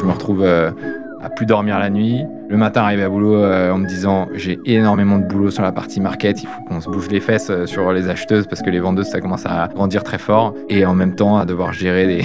Je me retrouve à plus dormir la nuit. Le matin, arrivé à boulot en me disant j'ai énormément de boulot sur la partie market, il faut qu'on se bouge les fesses sur les acheteuses parce que les vendeuses, ça commence à grandir très fort. Et en même temps, à devoir gérer des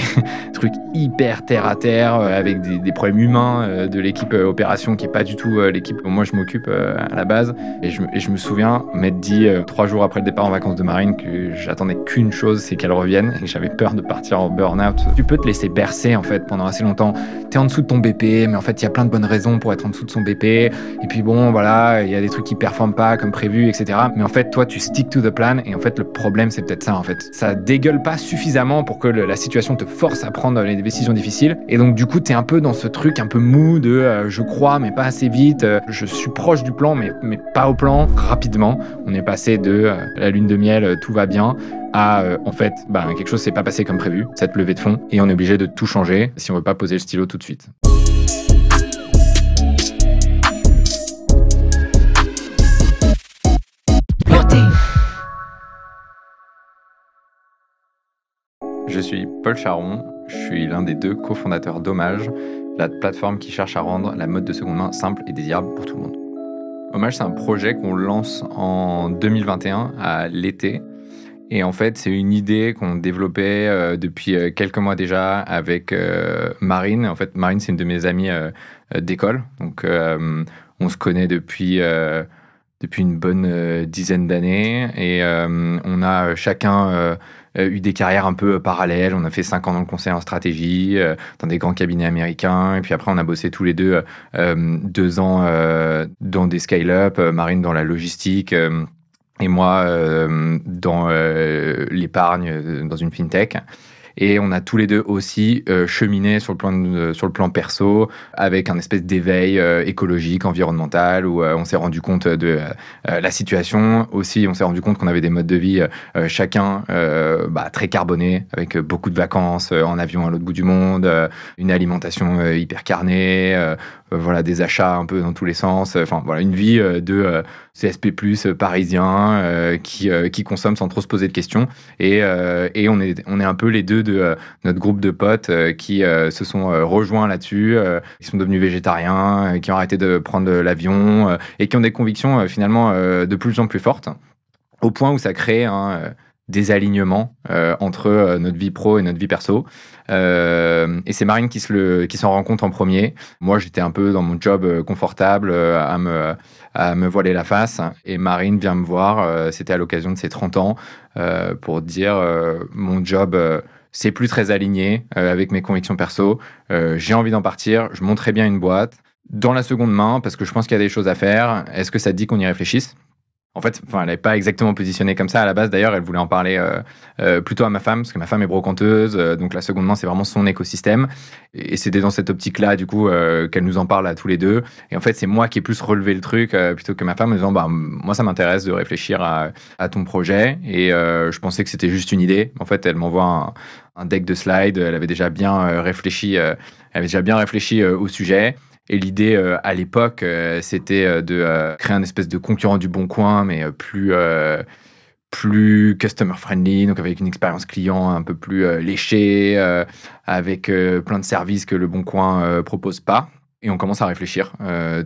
trucs hyper terre à terre avec des problèmes humains de l'équipe opération qui n'est pas du tout l'équipe dont moi je m'occupe à la base. Et je me souviens m'être dit 3 jours après le départ en vacances de Marine que j'attendais qu'une chose, c'est qu'elle revienne et que j'avais peur de partir en burn-out. Tu peux te laisser bercer en fait pendant assez longtemps. T'es en dessous de ton BP, mais en fait il y a plein de bonnes raisons pour être en dessous de son BP. Et puis bon, voilà, il y a des trucs qui performent pas comme prévu, etc. Mais en fait, toi, tu stick to the plan. Et en fait, le problème, c'est peut-être ça, en fait. Ça dégueule pas suffisamment pour que la situation te force à prendre les décisions difficiles. Et donc, du coup, t'es un peu dans ce truc un peu mou de je crois, mais pas assez vite. Je suis proche du plan, mais pas au plan. Rapidement, on est passé de la lune de miel, tout va bien, à en fait, quelque chose s'est pas passé comme prévu, cette levée de fonds. Et on est obligé de tout changer si on veut pas poser le stylo tout de suite. Je suis Paul Charon, je suis l'un des 2 cofondateurs d'Hommage, la plateforme qui cherche à rendre la mode de seconde main simple et désirable pour tout le monde. Hommage, c'est un projet qu'on lance en 2021 à l'été. Et en fait, c'est une idée qu'on développait depuis quelques mois déjà avec Marine. En fait, Marine, c'est une de mes amies d'école. Donc, on se connaît depuis une bonne dizaine d'années. Et on a chacun eu des carrières un peu parallèles. On a fait 5 ans dans le conseil en stratégie, dans des grands cabinets américains. Et puis après, on a bossé tous les deux 2 ans dans des scale-up, Marine dans la logistique et moi dans l'épargne, dans une fintech. Et on a tous les deux aussi cheminé sur le plan perso avec un espèce d'éveil écologique, environnemental, où on s'est rendu compte de la situation. Aussi, on s'est rendu compte qu'on avait des modes de vie chacun très carbonés, avec beaucoup de vacances en avion à l'autre bout du monde, une alimentation hyper carnée, voilà, des achats un peu dans tous les sens. Enfin, voilà, une vie de CSP+, parisien qui consomme sans trop se poser de questions. Et on est un peu les deux de notre groupe de potes qui se sont rejoints là-dessus, qui sont devenus végétariens, qui ont arrêté de prendre l'avion et qui ont des convictions finalement de plus en plus fortes, au point où ça crée des alignements entre notre vie pro et notre vie perso. Et c'est Marine qui s'en rend compte en premier. Moi, j'étais un peu dans mon job confortable à me voiler la face. Et Marine vient me voir, c'était à l'occasion de ses 30 ans, pour dire mon job, c'est plus très aligné avec mes convictions perso. J'ai envie d'en partir. Je monterais bien une boîte dans la seconde main parce que je pense qu'il y a des choses à faire. Est-ce que ça te dit qu'on y réfléchisse ? En fait, elle n'avait pas exactement positionné comme ça à la base. D'ailleurs, elle voulait en parler plutôt à ma femme, parce que ma femme est brocanteuse. Donc, la seconde main, c'est vraiment son écosystème. Et c'était dans cette optique-là, du coup, qu'elle nous en parle à tous les deux. Et en fait, c'est moi qui ai plus relevé le truc plutôt que ma femme, en disant moi, ça m'intéresse de réfléchir à ton projet. Et je pensais que c'était juste une idée. En fait, elle m'envoie un deck de slides. Elle avait déjà bien réfléchi au sujet. Et l'idée, à l'époque, c'était de créer un espèce de concurrent du Bon Coin, mais plus customer-friendly, donc avec une expérience client un peu plus léchée, avec plein de services que le Bon Coin propose pas. Et on commence à réfléchir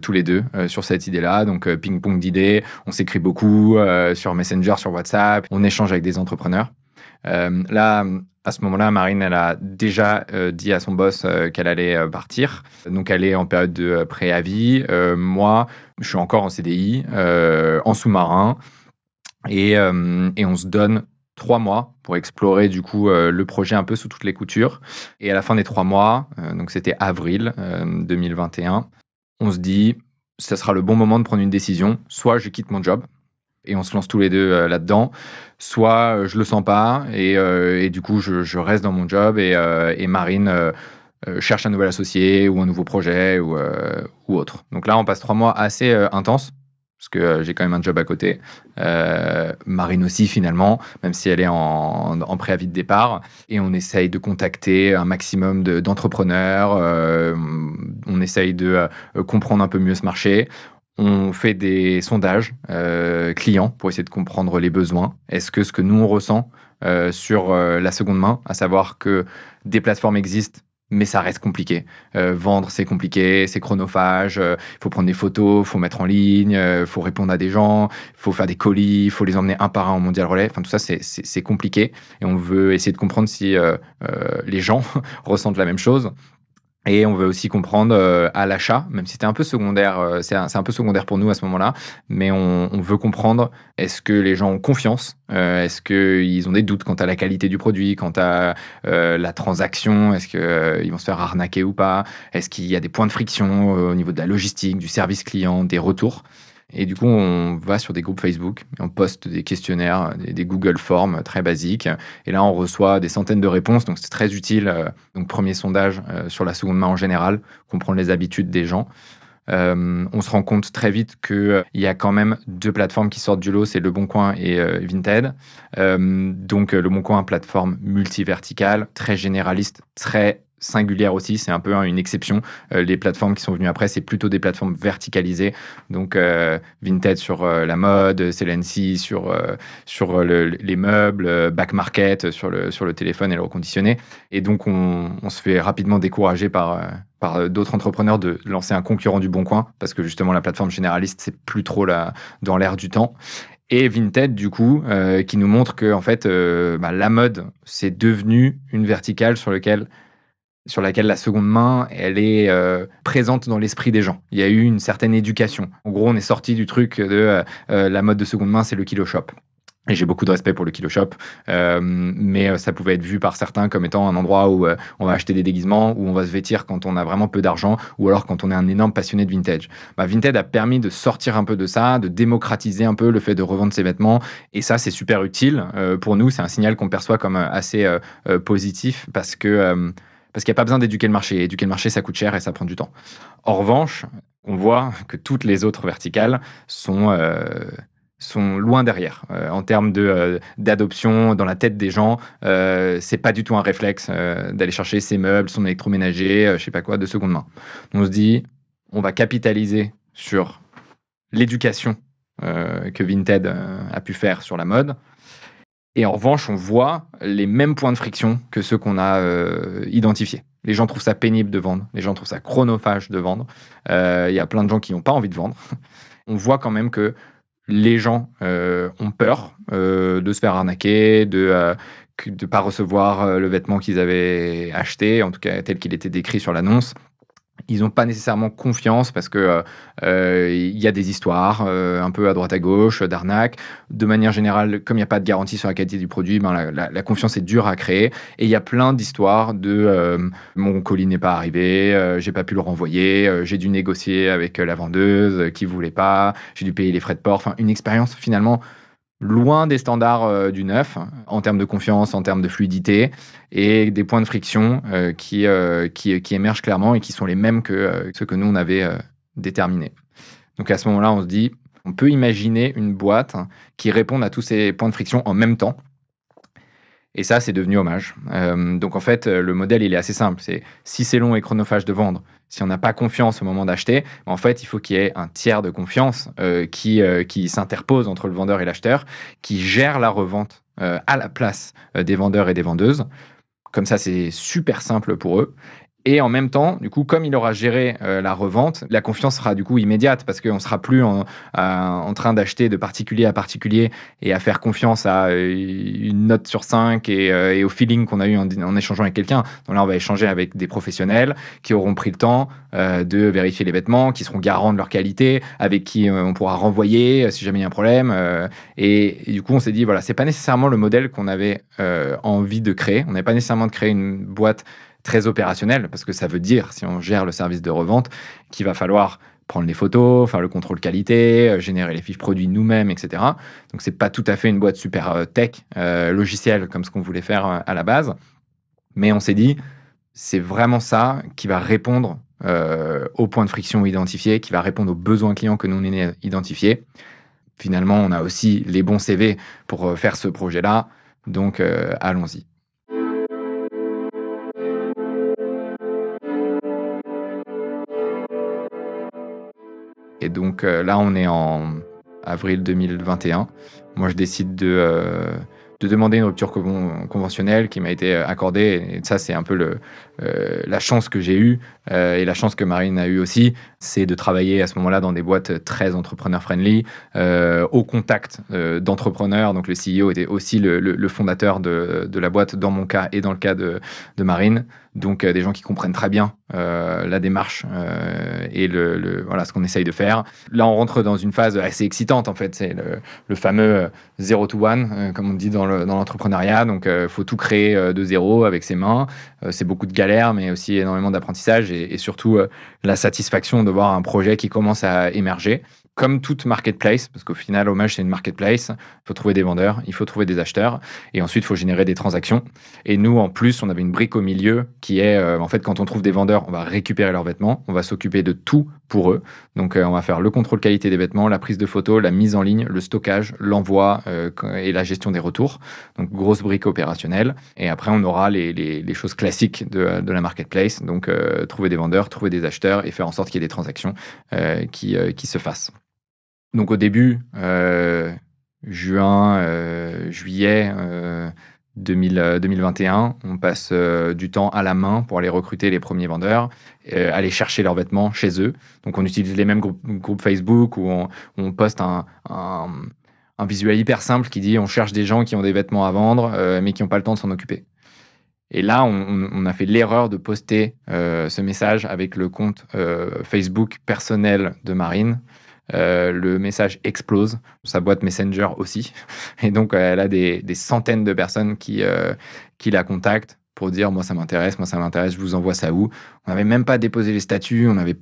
tous les deux sur cette idée-là. Donc, ping-pong d'idées, on s'écrit beaucoup sur Messenger, sur WhatsApp, on échange avec des entrepreneurs. Là, à ce moment-là, Marine, elle a déjà dit à son boss qu'elle allait partir. Donc, elle est en période de préavis. Moi, je suis encore en CDI, en sous-marin. Et on se donne 3 mois pour explorer du coup le projet un peu sous toutes les coutures. Et à la fin des 3 mois, donc c'était avril 2021, on se dit, ça sera le bon moment de prendre une décision. Soit je quitte mon job, et on se lance tous les deux là-dedans, soit je le sens pas et du coup je reste dans mon job et Marine cherche un nouvel associé ou un nouveau projet ou autre. Donc là on passe 3 mois assez intenses parce que j'ai quand même un job à côté. Marine aussi finalement, même si elle est en préavis de départ. Et on essaye de contacter un maximum d'entrepreneurs, on essaye de comprendre un peu mieux ce marché. On fait des sondages clients pour essayer de comprendre les besoins. Est-ce que ce que nous, on ressent sur la seconde main, à savoir que des plateformes existent mais ça reste compliqué. Vendre, c'est compliqué, c'est chronophage, il faut prendre des photos, il faut mettre en ligne, il faut répondre à des gens, il faut faire des colis, il faut les emmener un par un au Mondial Relais. Enfin, tout ça, c'est compliqué et on veut essayer de comprendre si les gens ressentent la même chose. Et on veut aussi comprendre à l'achat, même si c'était un peu secondaire, c'est un peu secondaire pour nous à ce moment-là, mais on veut comprendre, est-ce que les gens ont confiance? Est-ce qu'ils ont des doutes quant à la qualité du produit, quant à la transaction? Est-ce qu'ils vont se faire arnaquer ou pas? Est-ce qu'il y a des points de friction au niveau de la logistique, du service client, des retours? Et du coup, on va sur des groupes Facebook, on poste des questionnaires, des Google Forms très basiques. Et là, on reçoit des centaines de réponses, donc c'est très utile. Donc, premier sondage sur la seconde main en général, comprendre les habitudes des gens. On se rend compte très vite qu'il y a quand même deux plateformes qui sortent du lot, c'est Le Bon Coin et Vinted. Donc, Le Bon Coin, plateforme multiverticale, très généraliste, très singulière aussi, c'est un peu une exception. Les plateformes qui sont venues après, c'est plutôt des plateformes verticalisées. Donc, Vinted sur la mode, Celency sur les meubles, Back Market sur le téléphone et le reconditionné. Et donc, on se fait rapidement décourager par d'autres entrepreneurs de lancer un concurrent du Bon Coin, parce que justement, la plateforme généraliste, c'est plus trop dans l'air du temps. Et Vinted, du coup, qui nous montre que en fait, la mode, c'est devenu une verticale sur laquelle la seconde main, elle est présente dans l'esprit des gens. Il y a eu une certaine éducation. En gros, on est sorti du truc de la mode de seconde main, c'est le kilo shop. Et j'ai beaucoup de respect pour le kilo shop, mais ça pouvait être vu par certains comme étant un endroit où on va acheter des déguisements, où on va se vêtir quand on a vraiment peu d'argent, ou alors quand on est un énorme passionné de vintage. Vinted a permis de sortir un peu de ça, de démocratiser un peu le fait de revendre ses vêtements, et ça, c'est super utile. Pour nous, c'est un signal qu'on perçoit comme assez positif, parce qu'il n'y a pas besoin d'éduquer le marché. Éduquer le marché, ça coûte cher et ça prend du temps. En revanche, on voit que toutes les autres verticales sont loin derrière. En termes d'adoption dans la tête des gens, c'est pas du tout un réflexe d'aller chercher ses meubles, son électroménager, je sais pas quoi, de seconde main. On se dit, on va capitaliser sur l'éducation que Vinted a pu faire sur la mode. Et en revanche, on voit les mêmes points de friction que ceux qu'on a identifiés. Les gens trouvent ça pénible de vendre, les gens trouvent ça chronophage de vendre. Il y a plein de gens qui n'ont pas envie de vendre. On voit quand même que les gens ont peur de se faire arnaquer, de ne pas recevoir le vêtement qu'ils avaient acheté, en tout cas tel qu'il était décrit sur l'annonce. Ils n'ont pas nécessairement confiance parce que il y a des histoires un peu à droite à gauche d'arnaques. De manière générale, comme il n'y a pas de garantie sur la qualité du produit, la confiance est dure à créer. Et il y a plein d'histoires de mon colis n'est pas arrivé, j'ai pas pu le renvoyer, j'ai dû négocier avec la vendeuse qui voulait pas, j'ai dû payer les frais de port. Enfin, une expérience finalement loin des standards du neuf, en termes de confiance, en termes de fluidité, et des points de friction qui émergent clairement et qui sont les mêmes que ceux que nous, on avait déterminés. Donc à ce moment-là, on se dit, on peut imaginer une boîte qui réponde à tous ces points de friction en même temps. Et ça, c'est devenu Hommage. Donc en fait, le modèle, il est assez simple. C'est si c'est long et chronophage de vendre, si on n'a pas confiance au moment d'acheter, en fait, il faut qu'il y ait un tiers de confiance qui s'interpose entre le vendeur et l'acheteur, qui gère la revente à la place des vendeurs et des vendeuses. Comme ça, c'est super simple pour eux. Et en même temps, du coup, comme il aura géré la revente, la confiance sera du coup immédiate parce qu'on ne sera plus en train d'acheter de particulier à particulier et à faire confiance à une note sur 5 et au feeling qu'on a eu en échangeant avec quelqu'un. Donc là, on va échanger avec des professionnels qui auront pris le temps de vérifier les vêtements, qui seront garants de leur qualité, avec qui on pourra renvoyer si jamais il y a un problème. Et du coup, on s'est dit, voilà, c'est pas nécessairement le modèle qu'on avait envie de créer. On n'avait pas nécessairement de créer une boîte très opérationnel, parce que ça veut dire, si on gère le service de revente, qu'il va falloir prendre les photos, faire le contrôle qualité, générer les fiches produits nous-mêmes, etc. Donc, c'est pas tout à fait une boîte super tech, logicielle, comme ce qu'on voulait faire à la base. Mais on s'est dit, c'est vraiment ça qui va répondre aux points de friction identifiés, qui va répondre aux besoins clients que nous on a identifiés. Finalement, on a aussi les bons CV pour faire ce projet-là. Donc, allons-y. Et donc là, on est en avril 2021. Moi, je décide de demander une rupture conventionnelle qui m'a été accordée. Et ça, c'est un peu la chance que j'ai eue et la chance que Marine a eue aussi, c'est de travailler à ce moment-là dans des boîtes très entrepreneur-friendly, au contact d'entrepreneurs. Donc le CEO était aussi le fondateur de la boîte, dans mon cas et dans le cas de Marine. Donc des gens qui comprennent très bien la démarche et voilà, ce qu'on essaye de faire. Là, on rentre dans une phase assez excitante, en fait. C'est le fameux 0 to 1, comme on dit dans l'entrepreneuriat. Donc, il faut tout créer de zéro avec ses mains. C'est beaucoup de galères, mais aussi énormément d'apprentissage et surtout la satisfaction de voir un projet qui commence à émerger. Comme toute marketplace, parce qu'au final, Hommage, c'est une marketplace, il faut trouver des vendeurs, il faut trouver des acheteurs, et ensuite, il faut générer des transactions. Et nous, en plus, on avait une brique au milieu qui est, en fait, quand on trouve des vendeurs, on va récupérer leurs vêtements, on va s'occuper de tout pour eux. Donc, on va faire le contrôle qualité des vêtements, la prise de photos, la mise en ligne, le stockage, l'envoi et la gestion des retours. Donc, grosse brique opérationnelle. Et après, on aura les choses classiques de la marketplace, donc trouver des vendeurs, trouver des acheteurs et faire en sorte qu'il y ait des transactions qui se fassent. Donc au début, juillet 2021, on passe du temps à la main pour aller recruter les premiers vendeurs, aller chercher leurs vêtements chez eux. Donc on utilise les mêmes groupes Facebook où on poste un visuel hyper simple qui dit on cherche des gens qui ont des vêtements à vendre mais qui n'ont pas le temps de s'en occuper. Et là, on a fait l'erreur de poster ce message avec le compte Facebook personnel de Marine. Le message explose, sa boîte Messenger aussi. Et donc, elle a des centaines de personnes qui la contactent pour dire moi ça m'intéresse, je vous envoie ça où. On n'avait même pas déposé les statuts, on n'avait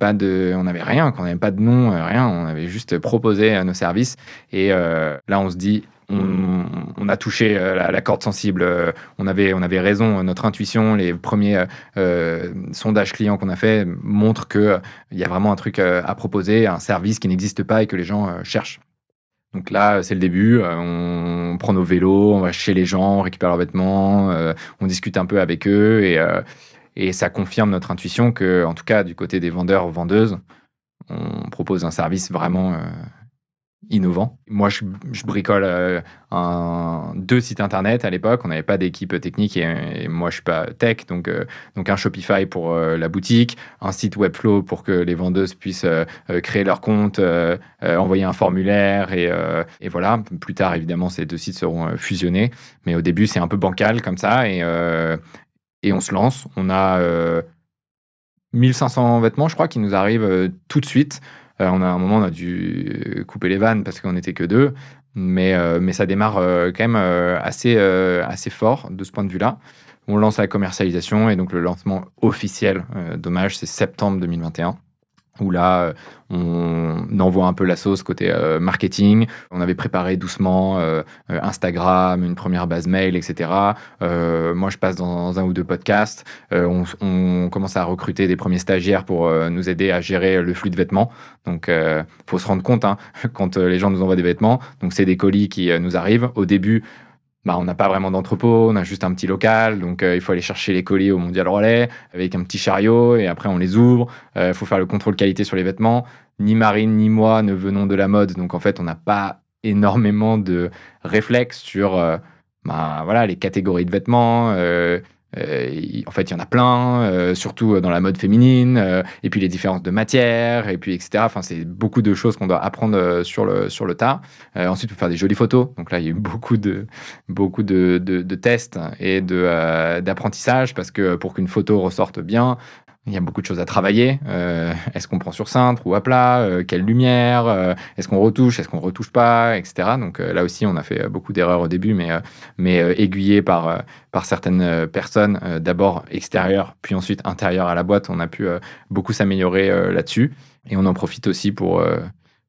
rien, on n'avait pas de nom, rien. On avait juste proposé nos services. Et là, on se dit on a touché la corde sensible. On avait raison. Notre intuition, les premiers sondages clients qu'on a fait montrent qu'il y a vraiment un truc à proposer, un service qui n'existe pas et que les gens cherchent. Donc là, c'est le début. On prend nos vélos, on va chez les gens, on récupère leurs vêtements, on discute un peu avec eux et ça confirme notre intuition que, en tout cas, du côté des vendeurs, vendeuses, on propose un service vraiment innovant. Moi, je bricole 2 sites internet à l'époque. On n'avait pas d'équipe technique et moi, je suis pas tech. Donc un Shopify pour la boutique, un site Webflow pour que les vendeuses puissent créer leur compte, envoyer un formulaire et voilà. Plus tard, évidemment, ces 2 sites seront fusionnés. Mais au début, c'est un peu bancal comme ça et on se lance. On a 1500 vêtements, je crois, qui nous arrivent tout de suite. À un moment, on a dû couper les vannes parce qu'on n'était que 2. Mais ça démarre quand même assez fort de ce point de vue-là. On lance la commercialisation et donc le lancement officiel d'Hommage, c'est septembre 2021. Où là, on envoie un peu la sauce côté marketing. On avait préparé doucement Instagram, une première base mail, etc. Moi, je passe dans un ou 2 podcasts. On commence à recruter des premiers stagiaires pour nous aider à gérer le flux de vêtements. Donc, faut se rendre compte quand les gens nous envoient des vêtements. Donc, c'est des colis qui nous arrivent. Au début, on n'a pas vraiment d'entrepôt, on a juste un petit local, donc il faut aller chercher les colis au Mondial Relais avec un petit chariot et après on les ouvre. Il faut faire le contrôle qualité sur les vêtements. Ni Marine ni moi ne venons de la mode, donc en fait on n'a pas énormément de réflexes sur voilà, les catégories de vêtements. En fait, il y en a plein, surtout dans la mode féminine, et puis les différences de matière, et puis etc. Enfin, c'est beaucoup de choses qu'on doit apprendre sur le tas. Ensuite, il faut faire des jolies photos. Donc là, il y a eu beaucoup de tests et d'apprentissage, parce que pour qu'une photo ressorte bien, il y a beaucoup de choses à travailler. Est-ce qu'on prend sur cintre ou à plat? Quelle lumière? Est-ce qu'on retouche? Est-ce qu'on retouche pas? Etc. Donc là aussi, on a fait beaucoup d'erreurs au début, mais aiguillés par certaines personnes, d'abord extérieures, puis ensuite intérieures à la boîte, on a pu beaucoup s'améliorer là-dessus. Et on en profite aussi pour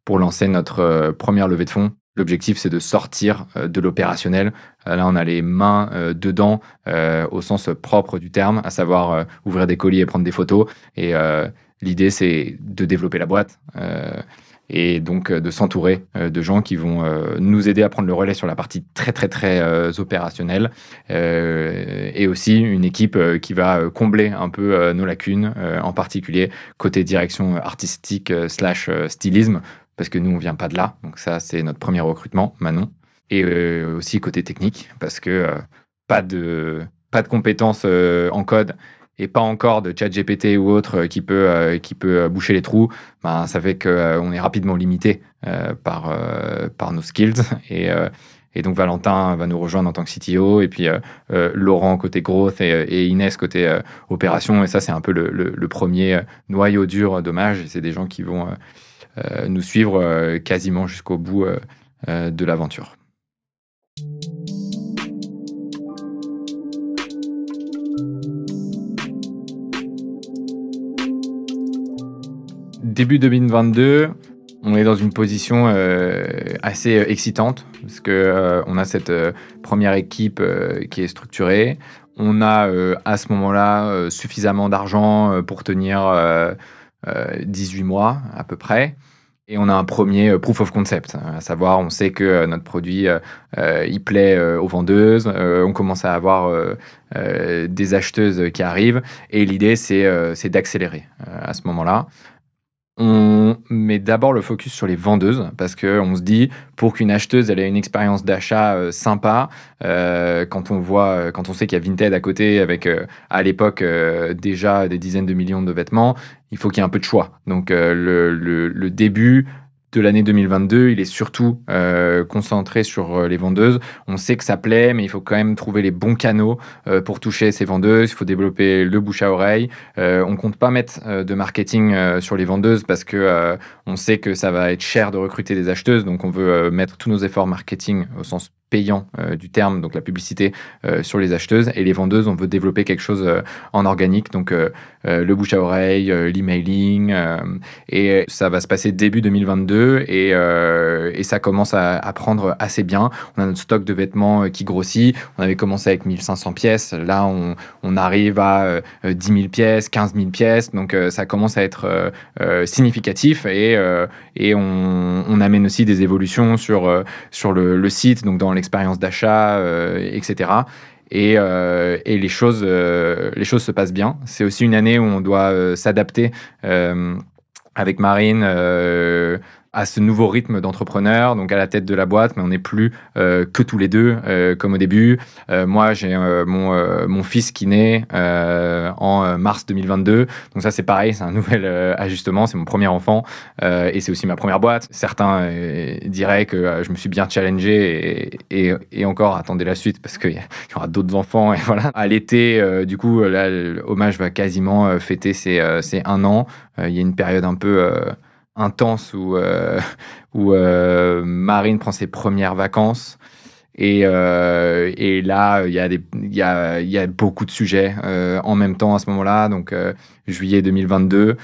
lancer notre première levée de fonds. L'objectif, c'est de sortir de l'opérationnel. Là, on a les mains dedans, au sens propre du terme, à savoir ouvrir des colis et prendre des photos. Et l'idée, c'est de développer la boîte et donc de s'entourer de gens qui vont nous aider à prendre le relais sur la partie très, très, très opérationnelle. Et aussi une équipe qui va combler un peu nos lacunes, en particulier côté direction artistique / stylisme. Parce que nous, on vient pas de là. Donc ça, c'est notre premier recrutement, Manon. et aussi côté technique, parce que pas de, pas de compétences en code et pas encore de chat GPT ou autre qui peut boucher les trous, ben, ça fait qu'on est rapidement limité par nos skills. Et, euh, et donc Valentin va nous rejoindre en tant que CTO, et puis Laurent côté growth et Inès côté opération. Et ça, c'est un peu le premier noyau dur d'Hommage. Et c'est des gens qui vont nous suivre quasiment jusqu'au bout de l'aventure. Début 2022, on est dans une position assez excitante, parce que on a cette première équipe qui est structurée. On a à ce moment-là suffisamment d'argent pour tenir 18 mois à peu près. Et on a un premier proof of concept, à savoir, on sait que notre produit il plaît aux vendeuses, on commence à avoir des acheteuses qui arrivent, et l'idée c'est d'accélérer à ce moment-là. On met d'abord le focus sur les vendeuses, parce qu'on se dit, pour qu'une acheteuse elle ait une expérience d'achat sympa, quand on sait qu'il y a Vinted à côté avec à l'époque déjà des dizaines de millions de vêtements, il faut qu'il y ait un peu de choix. Donc le début de l'année 2022, il est surtout concentré sur les vendeuses. On sait que ça plaît, mais il faut quand même trouver les bons canaux pour toucher ces vendeuses. Il faut développer le bouche à oreille. On compte pas mettre de marketing sur les vendeuses, parce que on sait que ça va être cher de recruter des acheteuses. Donc on veut mettre tous nos efforts marketing au sens payant du terme, donc la publicité sur les acheteuses. Et les vendeuses, on veut développer quelque chose en organique, donc le bouche à oreille, l'emailing, et ça va se passer début 2022, et ça commence à prendre assez bien. On a notre stock de vêtements qui grossit. On avait commencé avec 1500 pièces, là on arrive à 10 000 pièces, 15 000 pièces, donc ça commence à être significatif, et on amène aussi des évolutions sur le site, donc dans l'expérience d'achat, etc. Et les choses se passent bien. C'est aussi une année où on doit s'adapter avec Marine à ce nouveau rythme d'entrepreneur, donc à la tête de la boîte, mais on n'est plus que tous les deux comme au début. Moi, j'ai mon fils qui naît en mars 2022, donc ça c'est pareil, c'est un nouvel ajustement, c'est mon premier enfant et c'est aussi ma première boîte. Certains diraient que je me suis bien challengé, et encore, attendez la suite, parce qu'il y aura d'autres enfants, et voilà. À l'été, du coup, là, Hommage va quasiment fêter ses 1 an. Il y a une période un peu intense où Marine prend ses premières vacances. Et là, il y a beaucoup de sujets en même temps à ce moment-là. Donc, juillet 2022,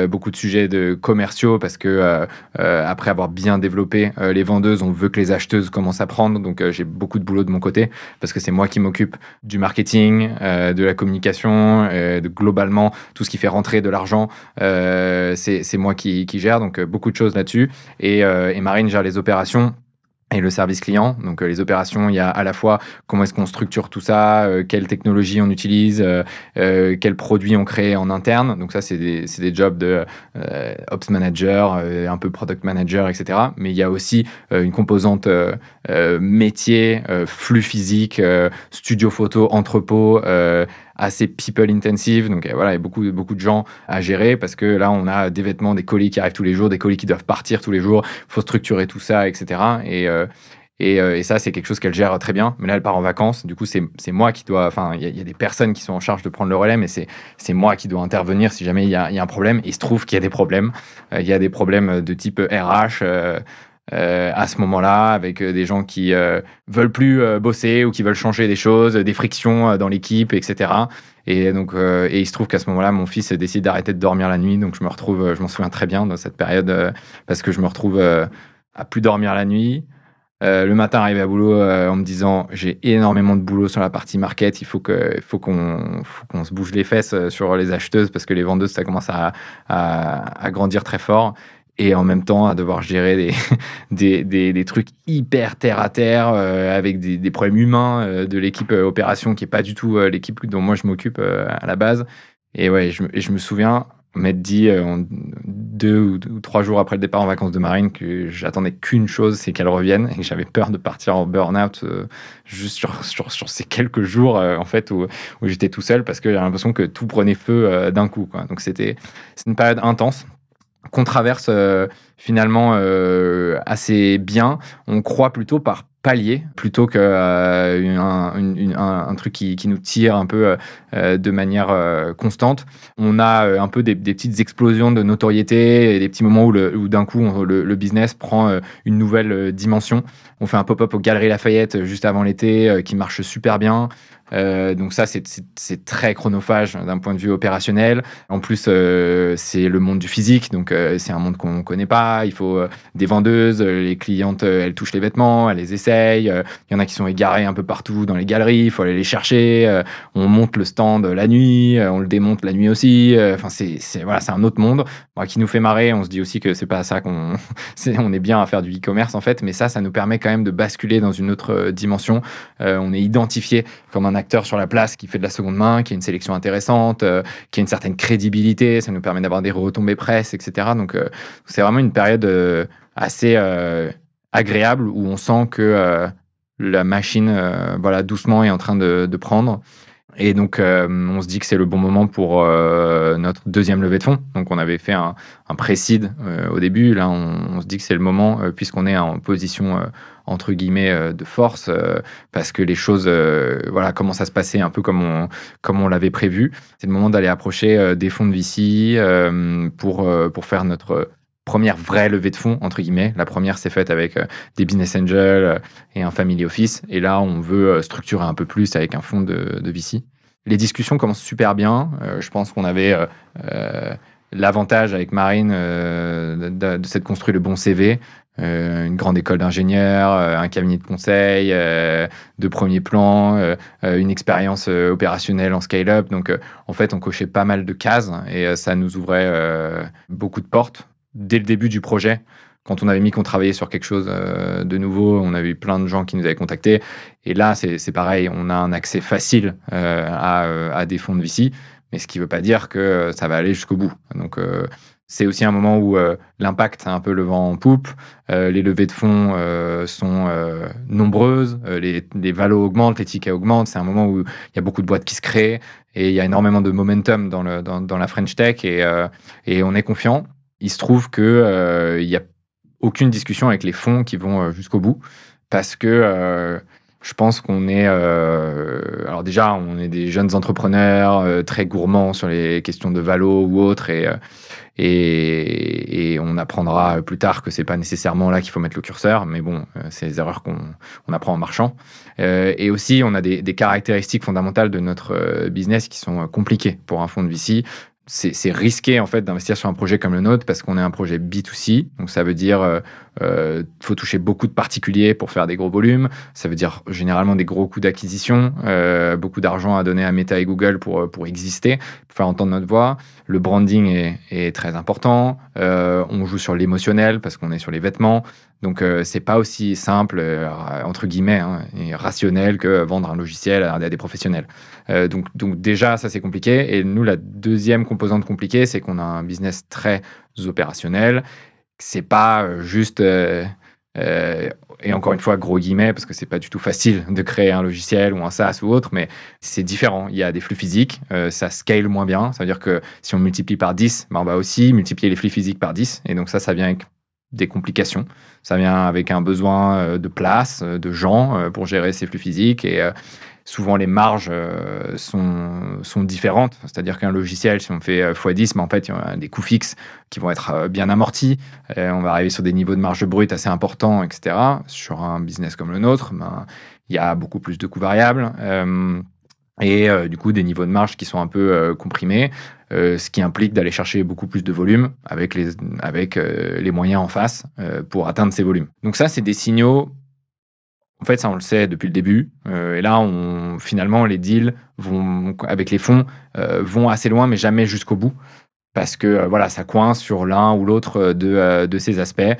beaucoup de sujets de commerciaux, parce que après avoir bien développé les vendeuses, on veut que les acheteuses commencent à prendre. Donc, j'ai beaucoup de boulot de mon côté, parce que c'est moi qui m'occupe du marketing, de la communication, de globalement tout ce qui fait rentrer de l'argent. C'est moi qui gère. Donc, beaucoup de choses là-dessus. Et Marine gère les opérations et le service client. Donc les opérations, il y a à la fois comment est-ce qu'on structure tout ça, quelle technologie on utilise, quels produits on crée en interne. Donc ça, c'est des jobs de ops manager, un peu product manager, etc. Mais il y a aussi une composante métier, flux physique, studio photo, entrepôt, assez people intensive. Donc voilà, il y a beaucoup de gens à gérer, parce que là, on a des vêtements, des colis qui arrivent tous les jours, des colis qui doivent partir tous les jours. Il faut structurer tout ça, etc. Et ça, c'est quelque chose qu'elle gère très bien. Mais là, elle part en vacances. Du coup, c'est moi qui dois... Enfin, il y a des personnes qui sont en charge de prendre le relais, mais c'est moi qui dois intervenir si jamais il y a un problème. Et il se trouve qu'il y a des problèmes. Il y a des problèmes de type RH à ce moment-là, avec des gens qui veulent plus bosser, ou qui veulent changer des choses, des frictions dans l'équipe, etc. Et donc, et il se trouve qu'à ce moment-là, mon fils décide d'arrêter de dormir la nuit. Donc, je m'en souviens très bien dans cette période, parce que je me retrouve à plus dormir la nuit. Le matin, arrivé à boulot en me disant, j'ai énormément de boulot sur la partie market, il faut qu'on se bouge les fesses sur les acheteuses, parce que les vendeuses, ça commence à grandir très fort. Et en même temps, à devoir gérer des trucs hyper terre à terre, avec des problèmes humains de l'équipe opération, qui n'est pas du tout l'équipe dont moi je m'occupe à la base. Et ouais, je me souviens m'être dit 2 ou 3 jours après le départ en vacances de Marine que j'attendais qu'une chose, c'est qu'elle revienne et que j'avais peur de partir en burn-out juste sur ces quelques jours en fait où j'étais tout seul parce que j'ai l'impression que tout prenait feu d'un coup, quoi. Donc c'est une période intense qu'on traverse finalement assez bien. On croit plutôt par palier plutôt que un truc qui nous tire un peu de manière constante. On a un peu des petites explosions de notoriété et des petits moments où d'un coup le business prend une nouvelle dimension. On fait un pop-up aux Galeries Lafayette juste avant l'été qui marche super bien. Donc ça, c'est très chronophage d'un point de vue opérationnel. En plus, c'est le monde du physique, donc c'est un monde qu'on ne connaît pas. Il faut des vendeuses, les clientes, elles touchent les vêtements, elles les essayent. Il y en a qui sont égarés un peu partout dans les galeries, il faut aller les chercher. On monte le stand la nuit, on le démonte la nuit aussi. Enfin, voilà, c'est un autre monde qui nous fait marrer. On se dit aussi que c'est pas ça on est bien à faire du e-commerce en fait, mais ça nous permet quand même de basculer dans une autre dimension. On est identifié comme un acteur sur la place qui fait de la seconde main, qui a une sélection intéressante, qui a une certaine crédibilité. Ça nous permet d'avoir des retombées presse, etc. Donc, c'est vraiment une période assez agréable où on sent que la machine, voilà, doucement est en train de prendre. Et donc, on se dit que c'est le bon moment pour notre deuxième levée de fonds. Donc, on avait fait un pré-seed au début. Là, on se dit que c'est le moment, puisqu'on est en position, entre guillemets, de force, parce que les choses voilà, commencent à se passer un peu comme on l'avait prévu. C'est le moment d'aller approcher des fonds de VC pour faire notre première vraie levée de fonds, entre guillemets. La première s'est faite avec des business angels et un family office. Et là, on veut structurer un peu plus avec un fonds de VC. Les discussions commencent super bien. Je pense qu'on avait l'avantage avec Marine de s'être construit le bon CV. Une grande école d'ingénieur, un cabinet de conseil, de premier plan, une expérience opérationnelle en scale-up. Donc, en fait, on cochait pas mal de cases et ça nous ouvrait beaucoup de portes. Dès le début du projet, quand on avait mis qu'on travaillait sur quelque chose de nouveau, on avait eu plein de gens qui nous avaient contactés. Et là, c'est pareil, on a un accès facile à des fonds de VC, mais ce qui ne veut pas dire que ça va aller jusqu'au bout. Donc, c'est aussi un moment où l'impact a un peu le vent en poupe. Les levées de fonds sont nombreuses, les valos augmentent, les tickets augmentent. C'est un moment où il y a beaucoup de boîtes qui se créent et il y a énormément de momentum dans la French Tech et on est confiant. Il se trouve qu'il n'y a aucune discussion avec les fonds qui vont jusqu'au bout parce que je pense qu'on est... alors déjà, on est des jeunes entrepreneurs très gourmands sur les questions de valo ou autres et on apprendra plus tard que c'est pas nécessairement là qu'il faut mettre le curseur, mais bon, c'est des erreurs qu'on apprend en marchant. Et aussi, on a des caractéristiques fondamentales de notre business qui sont compliquées pour un fonds de VC. C'est risqué en fait d'investir sur un projet comme le nôtre parce qu'on est un projet B2C, donc ça veut dire faut toucher beaucoup de particuliers pour faire des gros volumes, ça veut dire généralement des gros coûts d'acquisition, beaucoup d'argent à donner à Meta et Google pour exister, pour faire entendre notre voix. Le branding est très important, on joue sur l'émotionnel parce qu'on est sur les vêtements, donc c'est pas aussi simple entre guillemets et rationnel que vendre un logiciel à des professionnels. Donc déjà ça c'est compliqué et nous la deuxième composante compliquée c'est qu'on a un business très opérationnel, c'est pas juste et encore une fois gros guillemets parce que c'est pas du tout facile de créer un logiciel ou un SaaS ou autre, mais c'est différent. Il y a des flux physiques, ça scale moins bien, ça veut dire que si on multiplie par 10, on va aussi multiplier les flux physiques par 10 et donc ça vient avec des complications, ça vient avec un besoin de place, de gens pour gérer ces flux physiques et souvent les marges sont différentes, c'est-à-dire qu'un logiciel, si on fait x10, mais en fait, il y a des coûts fixes qui vont être bien amortis, on va arriver sur des niveaux de marge brute assez importants, etc. Sur un business comme le nôtre, il y a beaucoup plus de coûts variables et du coup des niveaux de marge qui sont un peu comprimés, ce qui implique d'aller chercher beaucoup plus de volume avec les moyens en face pour atteindre ces volumes. Donc ça, c'est des signaux. En fait, ça, on le sait depuis le début. Et là, finalement, les deals avec les fonds vont assez loin, mais jamais jusqu'au bout. Parce que voilà, ça coince sur l'un ou l'autre de ces aspects.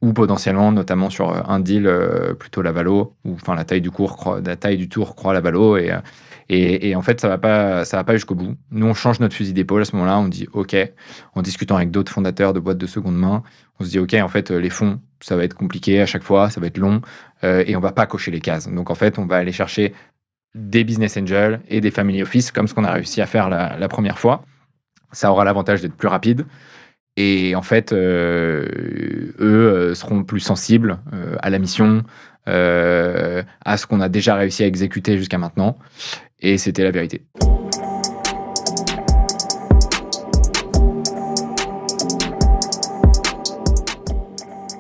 ou potentiellement, notamment sur un deal plutôt la valo, ou enfin la taille du tour croît la valo, et en fait ça va pas jusqu'au bout. Nous on change notre fusil d'épaule à ce moment-là, on dit ok, en discutant avec d'autres fondateurs de boîtes de seconde main, on se dit ok, en fait les fonds ça va être compliqué à chaque fois, ça va être long, et on va pas cocher les cases. Donc en fait on va aller chercher des business angels et des family office comme ce qu'on a réussi à faire la première fois. Ça aura l'avantage d'être plus rapide. Et en fait, eux seront plus sensibles à la mission, à ce qu'on a déjà réussi à exécuter jusqu'à maintenant. Et c'était la vérité.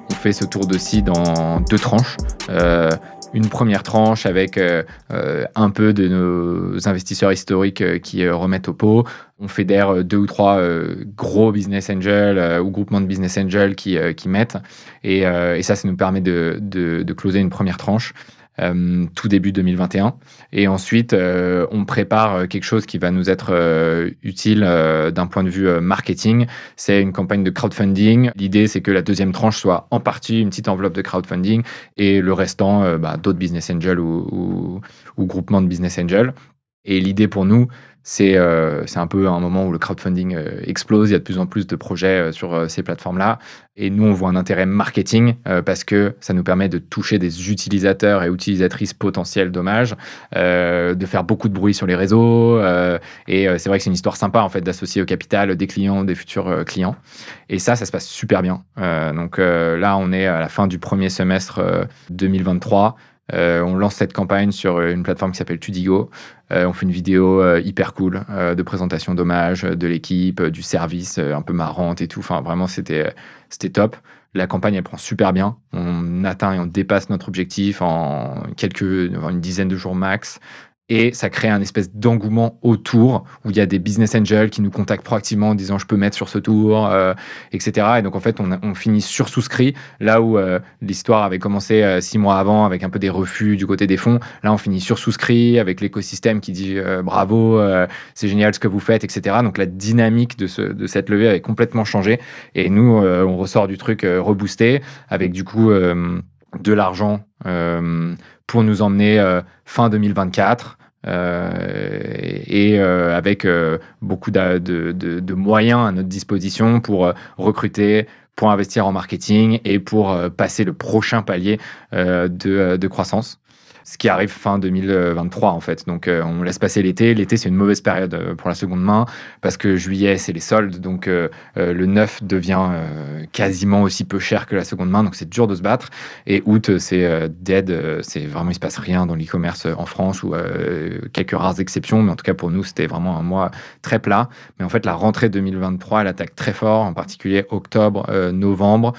On fait ce tour de seed dans 2 tranches. Une première tranche avec un peu de nos investisseurs historiques qui remettent au pot. On fédère 2 ou 3 gros business angels ou groupements de business angels qui mettent. Et ça nous permet de closer une première tranche tout début 2021. Et ensuite, on prépare quelque chose qui va nous être utile d'un point de vue marketing. C'est une campagne de crowdfunding. L'idée, c'est que la deuxième tranche soit en partie une petite enveloppe de crowdfunding et le restant, d'autres business angels ou groupements de business angels. Et l'idée pour nous, c'est un peu un moment où le crowdfunding explose. Il y a de plus en plus de projets sur ces plateformes-là. Et nous, on voit un intérêt marketing parce que ça nous permet de toucher des utilisateurs et utilisatrices potentiels d'Hommage, de faire beaucoup de bruit sur les réseaux. Et c'est vrai que c'est une histoire sympa en fait d'associer au capital des clients, des futurs clients. Et ça se passe super bien. Donc là, on est à la fin du premier semestre 2023. On lance cette campagne sur une plateforme qui s'appelle Tudigo. On fait une vidéo hyper cool de présentation d'Hommage, de l'équipe, du service, un peu marrante et tout. Enfin, vraiment, c'était top. La campagne, elle prend super bien. On atteint et on dépasse notre objectif en une dizaine de jours max. Et ça crée un espèce d'engouement autour où il y a des business angels qui nous contactent proactivement en disant je peux mettre sur ce tour, etc. Et donc en fait, on finit sursouscrit là où l'histoire avait commencé 6 mois avant avec un peu des refus du côté des fonds. Là, on finit sursouscrit avec l'écosystème qui dit bravo, c'est génial ce que vous faites, etc. Donc la dynamique de cette levée avait complètement changé. Et nous, on ressort du truc reboosté avec du coup de l'argent pour nous emmener fin 2024 et avec beaucoup de moyens à notre disposition pour recruter, pour investir en marketing et pour passer le prochain palier de croissance. Ce qui arrive fin 2023 en fait. Donc on laisse passer l'été. L'été, c'est une mauvaise période pour la seconde main parce que juillet, c'est les soldes. Donc le neuf devient quasiment aussi peu cher que la seconde main. Donc c'est dur de se battre. Et août, c'est dead. C'est vraiment, il se passe rien dans l'e-commerce en France ou quelques rares exceptions. Mais en tout cas, pour nous, c'était vraiment un mois très plat. Mais en fait, la rentrée 2023, elle attaque très fort, en particulier octobre, novembre,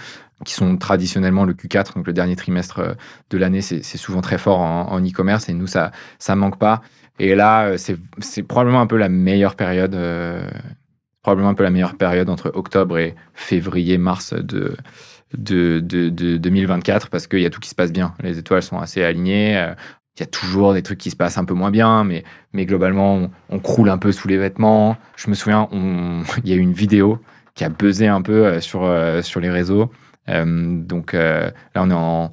qui sont traditionnellement le Q4, donc le dernier trimestre de l'année, c'est souvent très fort en e-commerce, et nous, ça manque pas. Et là, c'est probablement un peu la meilleure période, entre octobre et février, mars de 2024, parce qu'il y a tout qui se passe bien. Les étoiles sont assez alignées. Il y a toujours des trucs qui se passent un peu moins bien, mais globalement, on croule un peu sous les vêtements. Je me souviens, il y a eu une vidéo qui a buzzé un peu sur les réseaux. Donc là, on est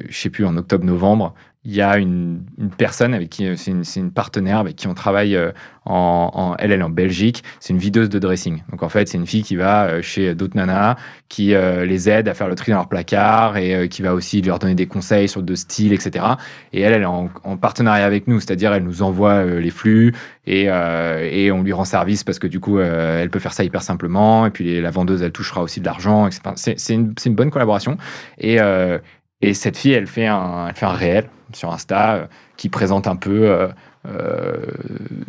je sais plus, en octobre-novembre. Il y a une personne avec qui, c'est une partenaire avec qui on travaille elle est en Belgique. C'est une videuse de dressing. Donc en fait, c'est une fille qui va chez d'autres nanas, qui les aide à faire le tri dans leur placard et qui va aussi leur donner des conseils sur de style, etc. Et elle est en partenariat avec nous, c'est-à-dire elle nous envoie les flux et on lui rend service parce que du coup, elle peut faire ça hyper simplement. Et puis la vendeuse, elle touchera aussi de l'argent. Enfin, c'est une bonne collaboration. Et cette fille, elle fait un réel sur Insta qui présente un peu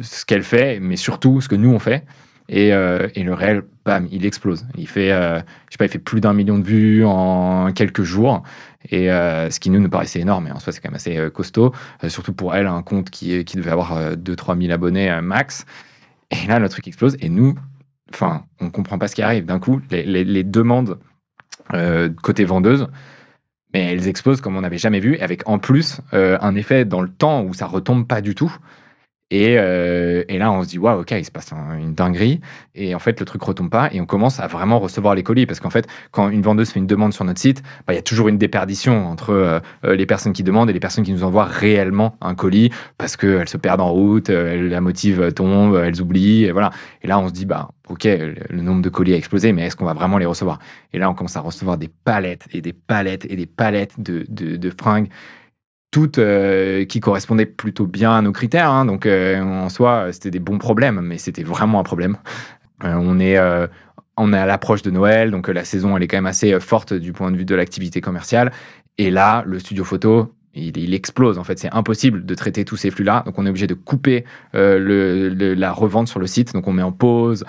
ce qu'elle fait, mais surtout ce que nous on fait. Et le réel, bam, il explose. Il fait, je sais pas, il fait plus d'1 million de vues en quelques jours. Et ce qui nous paraissait énorme. Et en soi, c'est quand même assez costaud. Surtout pour elle, un compte qui devait avoir 2-3 000 abonnés max. Et là, le truc explose. Et nous, enfin, on comprend pas ce qui arrive. D'un coup, les demandes côté vendeuse, mais elles explosent comme on n'avait jamais vu, avec en plus un effet dans le temps où ça retombe pas du tout. Et là, on se dit: «Waouh, OK, il se passe une dinguerie» et en fait, le truc retombe pas et on commence à vraiment recevoir les colis. Parce qu'en fait, quand une vendeuse fait une demande sur notre site, bah, il y a toujours une déperdition entre, les personnes qui demandent et les personnes qui nous envoient réellement un colis parce qu'elles se perdent en route, la motive tombe, elles oublient et voilà. Et là, on se dit: «Bah, OK, le nombre de colis a explosé, mais est-ce qu'on va vraiment les recevoir?» Et là, on commence à recevoir des palettes et des palettes et des palettes de fringues toutes, qui correspondaient plutôt bien à nos critères, hein, donc en soi, c'était des bons problèmes, mais c'était vraiment un problème. On est, on est à l'approche de Noël, donc la saison, elle est quand même assez, forte du point de vue de l'activité commerciale et là, le studio photo, il explose, en fait. C'est impossible de traiter tous ces flux-là, donc on est obligé de couper, le la revente sur le site, donc on met en pause,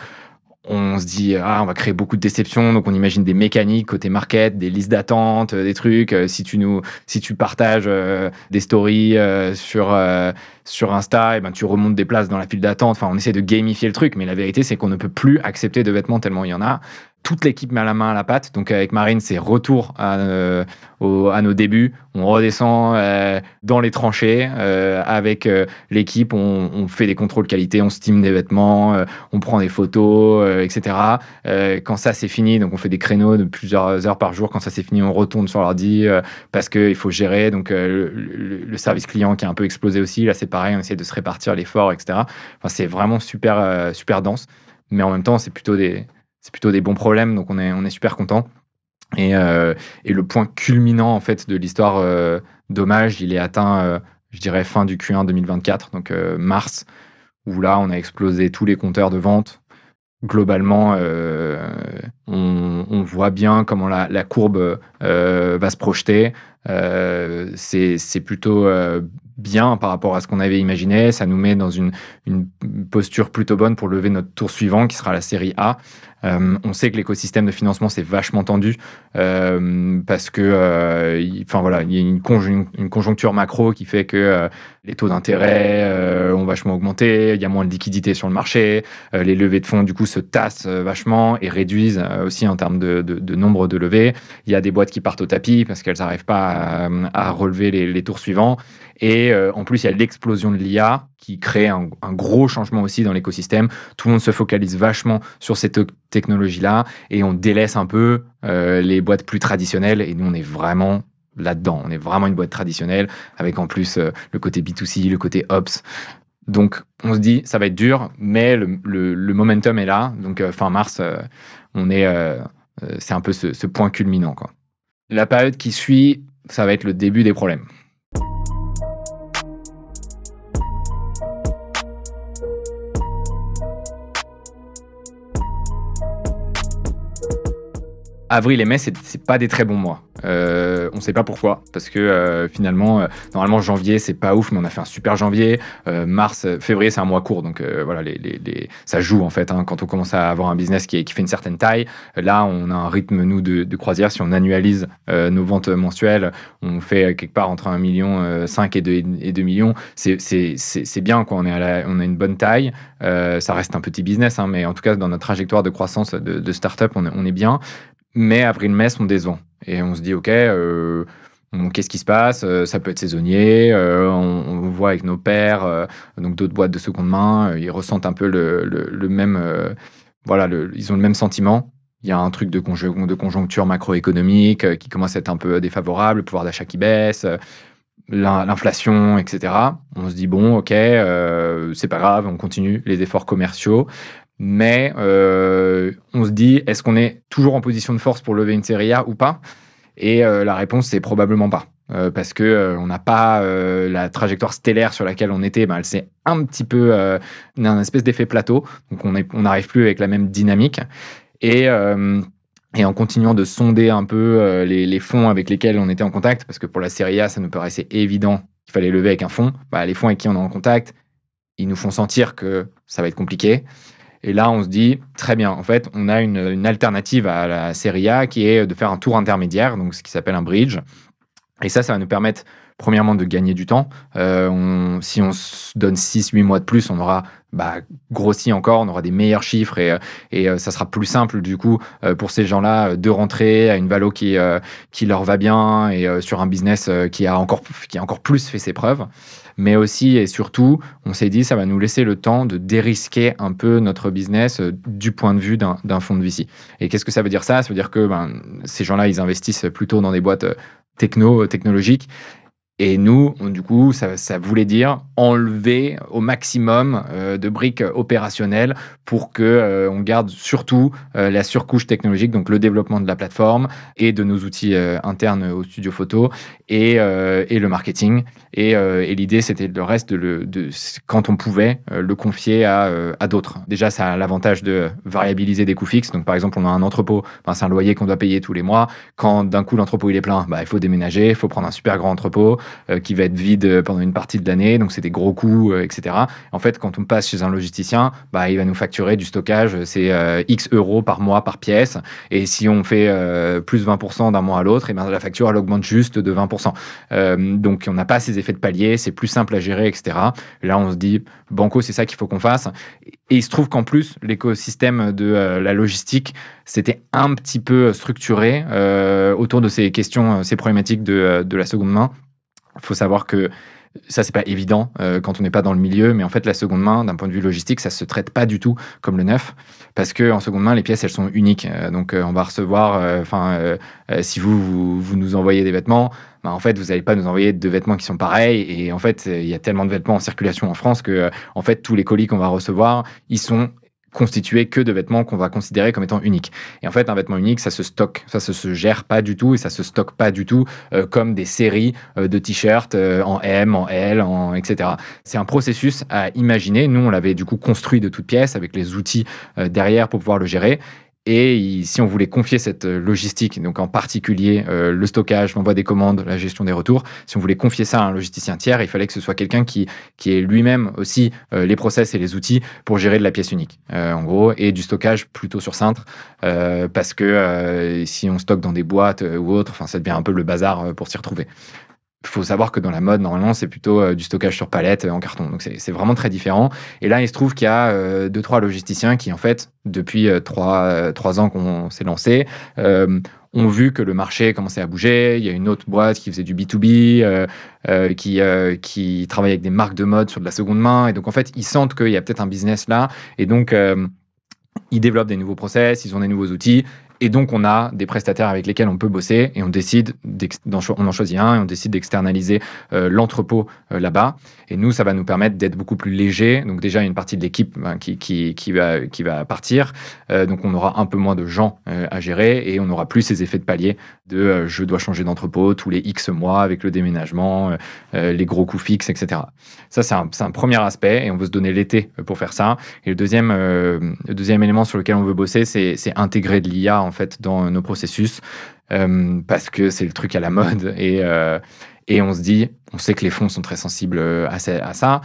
on se dit: «Ah, on va créer beaucoup de déceptions», donc on imagine des mécaniques côté market, des listes d'attente, des trucs, si tu partages, des stories, sur Insta et ben, tu remontes des places dans la file d'attente. Enfin, on essaie de gamifier le truc, mais la vérité, c'est qu'on ne peut plus accepter de vêtements tellement il y en a. Toute l'équipe met la main à la pâte, donc avec Marine, c'est retour à nos débuts. On redescend, dans les tranchées, avec, l'équipe, on fait des contrôles qualité, on steam des vêtements, on prend des photos, et cetera. Quand ça, c'est fini, donc on fait des créneaux de plusieurs heures par jour. Quand ça, c'est fini, on retourne sur l'ordi, parce qu'il faut gérer. Donc, le service client qui a un peu explosé aussi, là, c'est pareil, on essaie de se répartir l'effort, et cetera. Enfin, c'est vraiment super, super dense, mais en même temps, c'est plutôt des bons problèmes, donc on est super content. Et le point culminant, en fait, de l'histoire, d'Hommage, il est atteint, je dirais fin du Q1 2024, donc mars, où là, on a explosé tous les compteurs de vente. Globalement, on voit bien comment la courbe, va se projeter. C'est plutôt, bien par rapport à ce qu'on avait imaginé. Ça nous met dans une posture plutôt bonne pour lever notre tour suivant, qui sera la série A. On sait que l'écosystème de financement, c'est vachement tendu, parce que, enfin voilà, il y a une conjoncture macro qui fait que, les taux d'intérêt, ont vachement augmenté, il y a moins de liquidité sur le marché, les levées de fonds, du coup, se tassent, vachement et réduisent, aussi en termes de nombre de levées. Il y a des boîtes qui partent au tapis parce qu'elles n'arrivent pas à relever les tours suivants. Et en plus, il y a l'explosion de l'IA qui crée un gros changement aussi dans l'écosystème. Tout le monde se focalise vachement sur cette technologie-là et on délaisse un peu les boîtes plus traditionnelles. Et nous, on est vraiment là-dedans. On est vraiment une boîte traditionnelle avec en plus le côté B2C, le côté Ops. Donc, on se dit, ça va être dur, mais le momentum est là. Donc, fin mars, c'est un peu ce point culminant, quoi. La période qui suit, ça va être le début des problèmes. Avril et mai, c'est pas des très bons mois. On sait pas pourquoi, parce que finalement, normalement janvier c'est pas ouf, mais on a fait un super janvier. Février c'est un mois court, donc voilà, ça joue en fait, hein, quand on commence à avoir un business qui fait une certaine taille. Là, on a un rythme nous de croisière. Si on annualise nos ventes mensuelles, on fait quelque part entre 1,5 million et 2 millions. C'est bien, quoi. On a une bonne taille. Ça reste un petit business, hein, mais en tout cas dans notre trajectoire de croissance de start-up, on est bien. Mais avril-mai sont décevants. Et on se dit, OK, qu'est-ce qui se passe? Ça peut être saisonnier. On voit avec nos pairs, donc d'autres boîtes de seconde main, ils ressentent un peu le même, voilà, ils ont le même sentiment. Il y a un truc de conjoncture macroéconomique qui commence à être un peu défavorable, le pouvoir d'achat qui baisse, l'inflation, etc. On se dit, bon, OK, c'est pas grave, on continue les efforts commerciaux. Mais on se dit, est-ce qu'on est toujours en position de force pour lever une série A ou pas? Et la réponse, c'est probablement pas. Parce que on n'a pas la trajectoire stellaire sur laquelle on était. Ben, elle s'est un petit peu, un espèce d'effet plateau. Donc on n'arrive plus avec la même dynamique. Et en continuant de sonder un peu les fonds avec lesquels on était en contact, parce que pour la série A, ça nous paraissait évident qu'il fallait lever avec un fonds. Bah, les fonds avec qui on est en contact, ils nous font sentir que ça va être compliqué. Et là, on se dit, très bien, en fait, on a une alternative à la série A qui est de faire un tour intermédiaire, donc ce qui s'appelle un bridge. Et ça va nous permettre premièrement, de gagner du temps. Si on se donne 6-8 mois de plus, on aura grossi encore, on aura des meilleurs chiffres et ça sera plus simple du coup pour ces gens-là de rentrer à une valo qui leur va bien et sur un business qui a encore plus fait ses preuves. Mais aussi et surtout, on s'est dit ça va nous laisser le temps de dérisquer un peu notre business du point de vue d'un fonds de VC. Et qu'est-ce que ça veut dire ça? Ça veut dire que ces gens-là, ils investissent plutôt dans des boîtes technologiques. Et nous, du coup, ça voulait dire enlever au maximum de briques opérationnelles pour que on garde surtout la surcouche technologique, donc le développement de la plateforme et de nos outils internes au studio photo et le marketing. Et l'idée, c'était le reste quand on pouvait le confier à d'autres. Déjà, ça a l'avantage de variabiliser des coûts fixes. Donc, par exemple, on a un entrepôt, c'est un loyer qu'on doit payer tous les mois. Quand d'un coup l'entrepôt il est plein, il faut déménager, il faut prendre un super grand entrepôt qui va être vide pendant une partie de l'année, donc c'est des gros coûts, etc. En fait, quand on passe chez un logisticien, il va nous facturer du stockage, c'est X euros par mois par pièce, et si on fait plus 20% d'un mois à l'autre, et la facture elle augmente juste de 20%. Donc on n'a pas ces effets de palier, c'est plus simple à gérer, etc. Là, on se dit, banco, c'est ça qu'il faut qu'on fasse. Et il se trouve qu'en plus, l'écosystème de la logistique, c'était un petit peu structuré autour de ces questions, ces problématiques de la seconde main. Il faut savoir que ça, c'est pas évident quand on n'est pas dans le milieu, mais en fait, la seconde main, d'un point de vue logistique, ça se traite pas du tout comme le neuf, parce que en seconde main, les pièces, elles sont uniques. Donc, on va recevoir, si vous nous envoyez des vêtements, en fait, vous n'allez pas nous envoyer de vêtements qui sont pareils. Et en fait, il y a tellement de vêtements en circulation en France que, en fait, tous les colis qu'on va recevoir, ils sont constitué que de vêtements qu'on va considérer comme étant uniques. Et en fait, un vêtement unique, ça se stocke, ça se gère pas du tout et ça se stocke pas du tout comme des séries de t-shirts en M, en L, etc. C'est un processus à imaginer. Nous, on l'avait du coup construit de toutes pièces avec les outils derrière pour pouvoir le gérer. Et si on voulait confier cette logistique, donc en particulier le stockage, l'envoi des commandes, la gestion des retours, si on voulait confier ça à un logisticien tiers, il fallait que ce soit quelqu'un qui ait lui-même aussi les process et les outils pour gérer de la pièce unique, en gros, et du stockage plutôt sur cintre, parce que si on stocke dans des boîtes ou autre, ça devient un peu le bazar pour s'y retrouver. Il faut savoir que dans la mode, normalement, c'est plutôt du stockage sur palette en carton. Donc, c'est vraiment très différent. Et là, il se trouve qu'il y a 2-3 logisticiens qui, en fait, depuis 3 ans qu'on s'est lancé, ont vu que le marché commençait à bouger. Il y a une autre boîte qui faisait du B2B, qui travaille avec des marques de mode sur de la seconde main. Et donc, en fait, ils sentent qu'il y a peut-être un business là. Et donc, ils développent des nouveaux process, ils ont des nouveaux outils. Et donc, on a des prestataires avec lesquels on peut bosser et on décide, on en choisit un et on décide d'externaliser l'entrepôt là-bas. Et nous, ça va nous permettre d'être beaucoup plus léger. Donc déjà, il y a une partie de l'équipe qui va partir. Donc, on aura un peu moins de gens à gérer et on n'aura plus ces effets de palier de je dois changer d'entrepôt tous les X mois avec le déménagement, les gros coûts fixes, etc. Ça, c'est un premier aspect et on veut se donner l'été pour faire ça. Et le deuxième élément sur lequel on veut bosser, c'est intégrer de l'IA en fait dans nos processus parce que c'est le truc à la mode et on se dit, on sait que les fonds sont très sensibles à ça.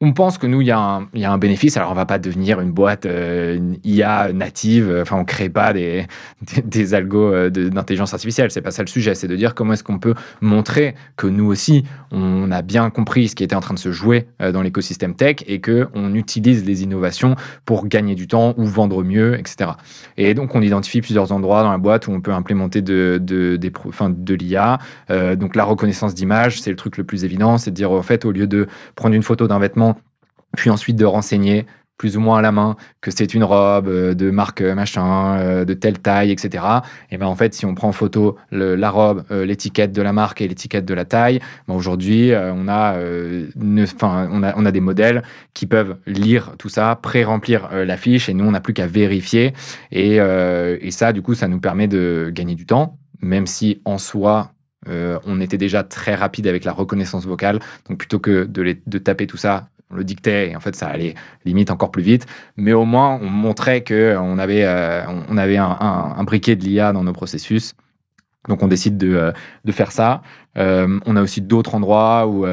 On pense que nous, il y a un bénéfice. Alors, on ne va pas devenir une boîte une IA native. Enfin, on ne crée pas des algos d'intelligence artificielle. Ce n'est pas ça le sujet. C'est de dire comment est-ce qu'on peut montrer que nous aussi, on a bien compris ce qui était en train de se jouer dans l'écosystème tech et qu'on utilise les innovations pour gagner du temps ou vendre mieux, etc. Et donc, on identifie plusieurs endroits dans la boîte où on peut implémenter de l'IA. Donc, la reconnaissance d'image, c'est le truc le plus évident. C'est de dire, en fait, au lieu de prendre une photo d'un vêtement, puis ensuite de renseigner plus ou moins à la main que c'est une robe de marque machin, de telle taille, etc. Et en fait, si on prend en photo la robe, l'étiquette de la marque et l'étiquette de la taille, aujourd'hui, on a des modèles qui peuvent lire tout ça, pré-remplir la fiche, et nous, on n'a plus qu'à vérifier. Et ça, du coup, ça nous permet de gagner du temps, même si en soi, on était déjà très rapide avec la reconnaissance vocale. Donc, plutôt que de taper tout ça, on le dictait et en fait, ça allait limite encore plus vite. Mais au moins, on montrait qu'on avait un briquet de l'IA dans nos processus. Donc on décide de faire ça. On a aussi d'autres endroits où,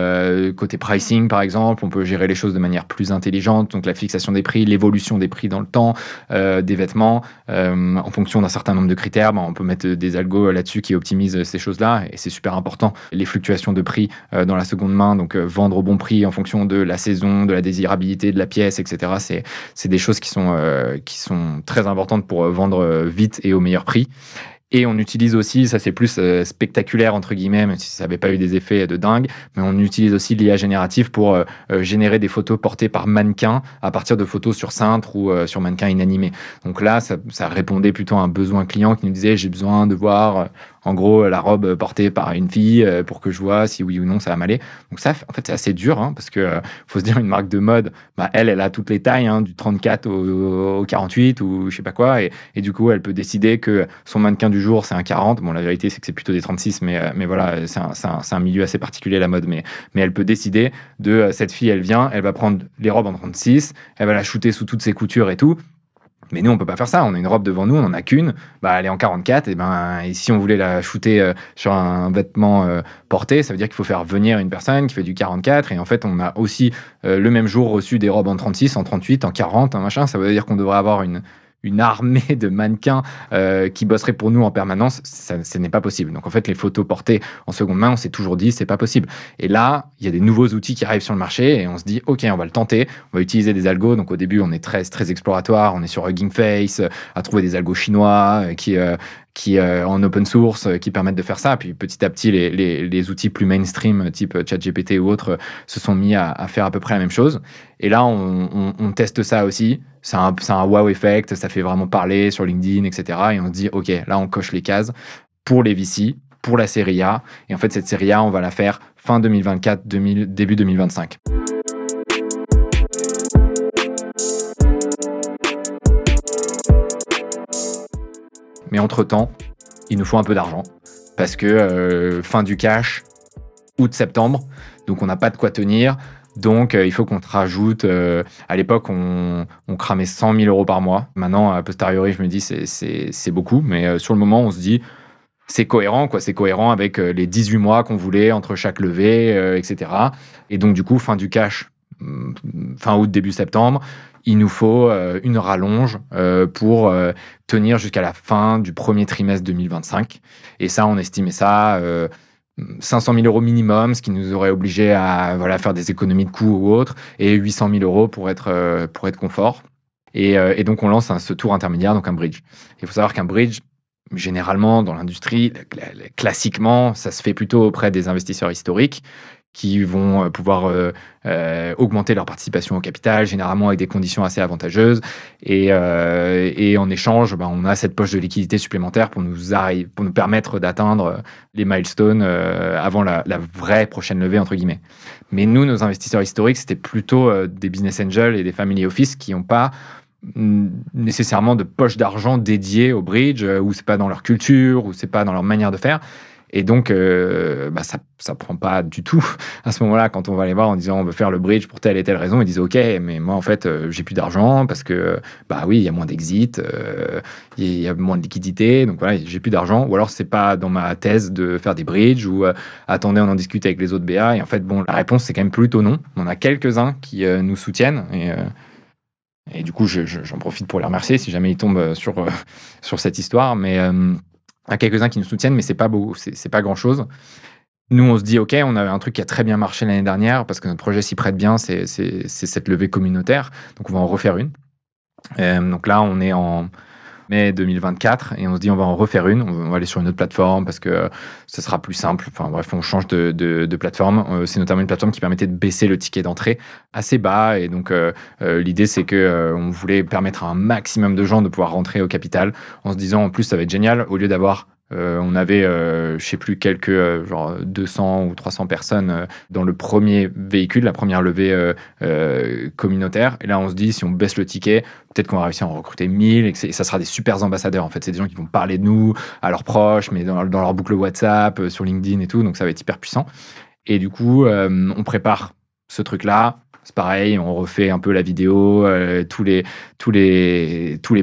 côté pricing par exemple, on peut gérer les choses de manière plus intelligente, donc la fixation des prix, l'évolution des prix dans le temps, des vêtements, en fonction d'un certain nombre de critères, on peut mettre des algos là-dessus qui optimisent ces choses-là, et c'est super important. Les fluctuations de prix dans la seconde main, donc vendre au bon prix en fonction de la saison, de la désirabilité de la pièce, etc. C'est des choses qui sont très importantes pour vendre vite et au meilleur prix. Et on utilise aussi, ça c'est plus spectaculaire entre guillemets, même si ça n'avait pas eu des effets de dingue, mais on utilise aussi l'IA générative pour générer des photos portées par mannequins à partir de photos sur cintre ou sur mannequins inanimés. Donc là, ça répondait plutôt à un besoin client qui nous disait j'ai besoin de voir en gros la robe portée par une fille pour que je vois si oui ou non ça va m'aller. Donc ça, en fait, c'est assez dur parce que faut se dire une marque de mode, elle a toutes les tailles, du 34 au 48 ou je sais pas quoi, et du coup elle peut décider que son mannequin du jour c'est un 40. Bon, la vérité c'est que c'est plutôt des 36, mais voilà, c'est un milieu assez particulier la mode, mais elle peut décider de cette fille, elle vient, elle va prendre les robes en 36, elle va la shooter sous toutes ses coutures et tout. Mais nous, on peut pas faire ça. On a une robe devant nous, on en a qu'une. Elle est en 44. Et si on voulait la shooter sur un vêtement porté, ça veut dire qu'il faut faire venir une personne qui fait du 44. Et en fait, on a aussi le même jour reçu des robes en 36, en 38, en 40, en machin. Ça veut dire qu'on devrait avoir une armée de mannequins qui bosseraient pour nous en permanence. Ce n'est pas possible. Donc en fait, les photos portées en seconde main, on s'est toujours dit c'est pas possible. Et là, il y a des nouveaux outils qui arrivent sur le marché et on se dit ok, on va le tenter. On va utiliser des algos. Donc au début, on est très très exploratoire. On est sur Hugging Face, à trouver des algos chinois qui en open source, qui permettent de faire ça. Puis petit à petit, les outils plus mainstream, type ChatGPT ou autres, se sont mis à faire à peu près la même chose. Et là, on teste ça aussi. C'est un wow effect, ça fait vraiment parler sur LinkedIn, etc. Et on se dit, OK, là, on coche les cases pour les VC, pour la série A. Et en fait, cette série A, on va la faire fin 2024, début 2025. Mais entre-temps, il nous faut un peu d'argent parce que fin du cash, août-septembre, donc on n'a pas de quoi tenir. Donc, il faut qu'on te rajoute. À l'époque, on cramait 100 000 euros par mois. Maintenant, a posteriori, je me dis c'est beaucoup. Mais sur le moment, on se dit c'est cohérent, quoi. C'est cohérent avec les 18 mois qu'on voulait entre chaque levée, etc. Et donc, du coup, fin du cash, fin août, début septembre, il nous faut une rallonge pour tenir jusqu'à la fin du premier trimestre 2025. Et ça, on estimait ça 500 000 euros minimum, ce qui nous aurait obligé à faire des économies de coûts ou autres, et 800 000 euros pour être confort. Et donc, on lance ce tour intermédiaire, donc un bridge. Il faut savoir qu'un bridge, généralement, dans l'industrie, classiquement, ça se fait plutôt auprès des investisseurs historiques qui vont pouvoir augmenter leur participation au capital, généralement avec des conditions assez avantageuses. Et en échange, on a cette poche de liquidité supplémentaire pour nous permettre d'atteindre les milestones avant la vraie prochaine levée, entre guillemets. Mais nous, nos investisseurs historiques, c'était plutôt des business angels et des family office qui n'ont pas nécessairement de poche d'argent dédiée au bridge, ou c'est pas dans leur culture, ou c'est pas dans leur manière de faire. Et donc, ça prend pas du tout. À ce moment-là, quand on va les voir en disant on veut faire le bridge pour telle et telle raison, ils disent ok, mais moi en fait, j'ai plus d'argent parce que oui, il y a moins d'exit, il y a moins de liquidité, donc voilà, j'ai plus d'argent. Ou alors c'est pas dans ma thèse de faire des bridges, ou attendez, on en discute avec les autres BA. Et en fait, la réponse c'est quand même plutôt non. On a quelques-uns qui nous soutiennent et du coup, j'en profite pour les remercier si jamais ils tombent sur cette histoire, mais à quelques-uns qui nous soutiennent, mais c'est pas beau, c'est pas grand-chose. Nous, on se dit, OK, on avait un truc qui a très bien marché l'année dernière, parce que notre projet s'y prête bien, c'est cette levée communautaire, donc on va en refaire une. Donc là, on est en mai 2024, et on se dit, on va en refaire une, on va aller sur une autre plateforme, parce que ça sera plus simple. Enfin bref, on change de plateforme. C'est notamment une plateforme qui permettait de baisser le ticket d'entrée assez bas, et donc l'idée, c'est que on voulait permettre à un maximum de gens de pouvoir rentrer au capital, en se disant, en plus, ça va être génial, au lieu d'avoir on avait, je sais plus, quelques genre 200 ou 300 personnes dans le premier véhicule, la première levée communautaire. Et là, on se dit, si on baisse le ticket, peut-être qu'on va réussir à en recruter 1000 et ça sera des super ambassadeurs. En fait, c'est des gens qui vont parler de nous à leurs proches, mais dans leur boucle WhatsApp, sur LinkedIn et tout. Donc, ça va être hyper puissant. Et du coup, on prépare ce truc-là. c'est pareil, on refait un peu la vidéo, tous les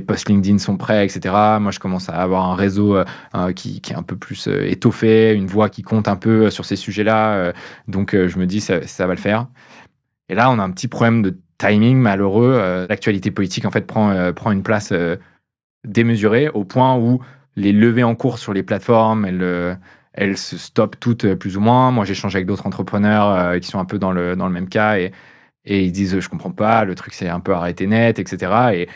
posts LinkedIn sont prêts, etc. Moi, je commence à avoir un réseau qui est un peu plus étoffé, une voix qui compte un peu sur ces sujets-là. Donc, je me dis, ça va le faire. Et là, on a un petit problème de timing malheureux. L'actualité politique, en fait, prend une place démesurée au point où les levées en cours sur les plateformes, elles se stoppent toutes plus ou moins. Moi, j'échange avec d'autres entrepreneurs qui sont un peu dans le même cas et ils disent je comprends pas, le truc c'est un peu arrêté net, etc.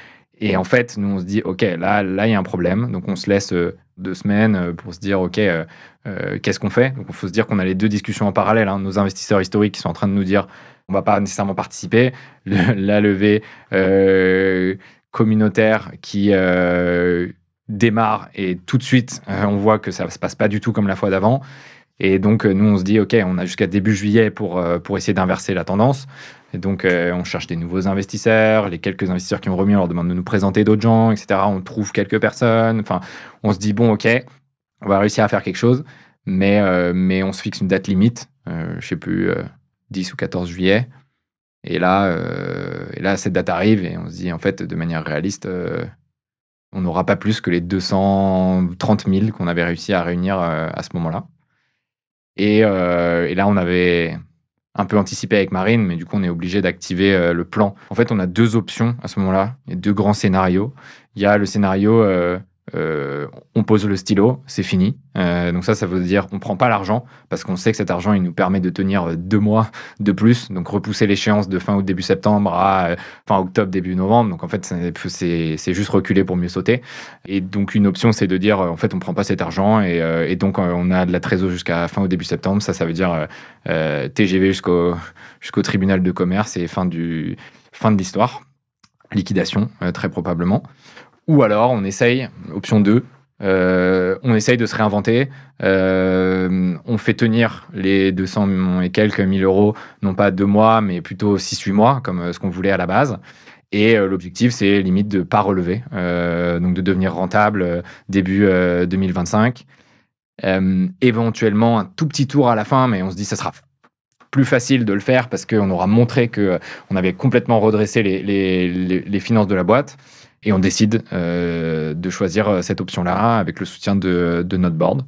Et en fait, nous on se dit ok, là il y a un problème. Donc on se laisse 2 semaines pour se dire ok, qu'est-ce qu'on fait? Donc il faut se dire qu'on a les deux discussions en parallèle, hein. Nos investisseurs historiques qui sont en train de nous dire on va pas nécessairement participer. La levée communautaire qui démarre et tout de suite on voit que ça se passe pas du tout comme la fois d'avant. Et donc, nous, on se dit, OK, on a jusqu'à début juillet pour essayer d'inverser la tendance. Et donc, on cherche des nouveaux investisseurs. Les quelques investisseurs qui ont remis, on leur demande de nous présenter d'autres gens, etc. On trouve quelques personnes. Enfin, on se dit, bon, OK, on va réussir à faire quelque chose. Mais on se fixe une date limite, je sais plus, 10 ou 14 juillet. Et là, cette date arrive et on se dit, en fait, de manière réaliste, on n'aura pas plus que les 230 000 qu'on avait réussi à réunir à ce moment-là. Et là, on avait un peu anticipé avec Marine, mais du coup, on est obligé d'activer le plan. En fait, on a 2 options à ce moment-là. Il y a 2 grands scénarios. Il y a le scénario, on pose le stylo, c'est fini. Donc ça veut dire on prend pas l'argent parce qu'on sait que cet argent, il nous permet de tenir 2 mois de plus. Donc repousser l'échéance de fin août, début septembre à fin octobre, début novembre. Donc en fait, c'est juste reculer pour mieux sauter. Et donc une option, c'est de dire en fait, on prend pas cet argent et donc on a de la trésor jusqu'à fin août, début septembre. Ça veut dire TGV jusqu'au tribunal de commerce et fin de l'histoire. Liquidation, très probablement. Ou alors, on essaye, option 2, on essaye de se réinventer. On fait tenir les 200 et quelques 1000 euros, non pas 2 mois, mais plutôt 6-8 mois, comme ce qu'on voulait à la base. Et l'objectif, c'est limite de ne pas relever, donc de devenir rentable début 2025. Éventuellement, un tout petit tour à la fin, mais on se dit ça sera plus facile de le faire parce qu'on aura montré qu'on avait complètement redressé les finances de la boîte. Et on décide de choisir cette option-là avec le soutien de notre board.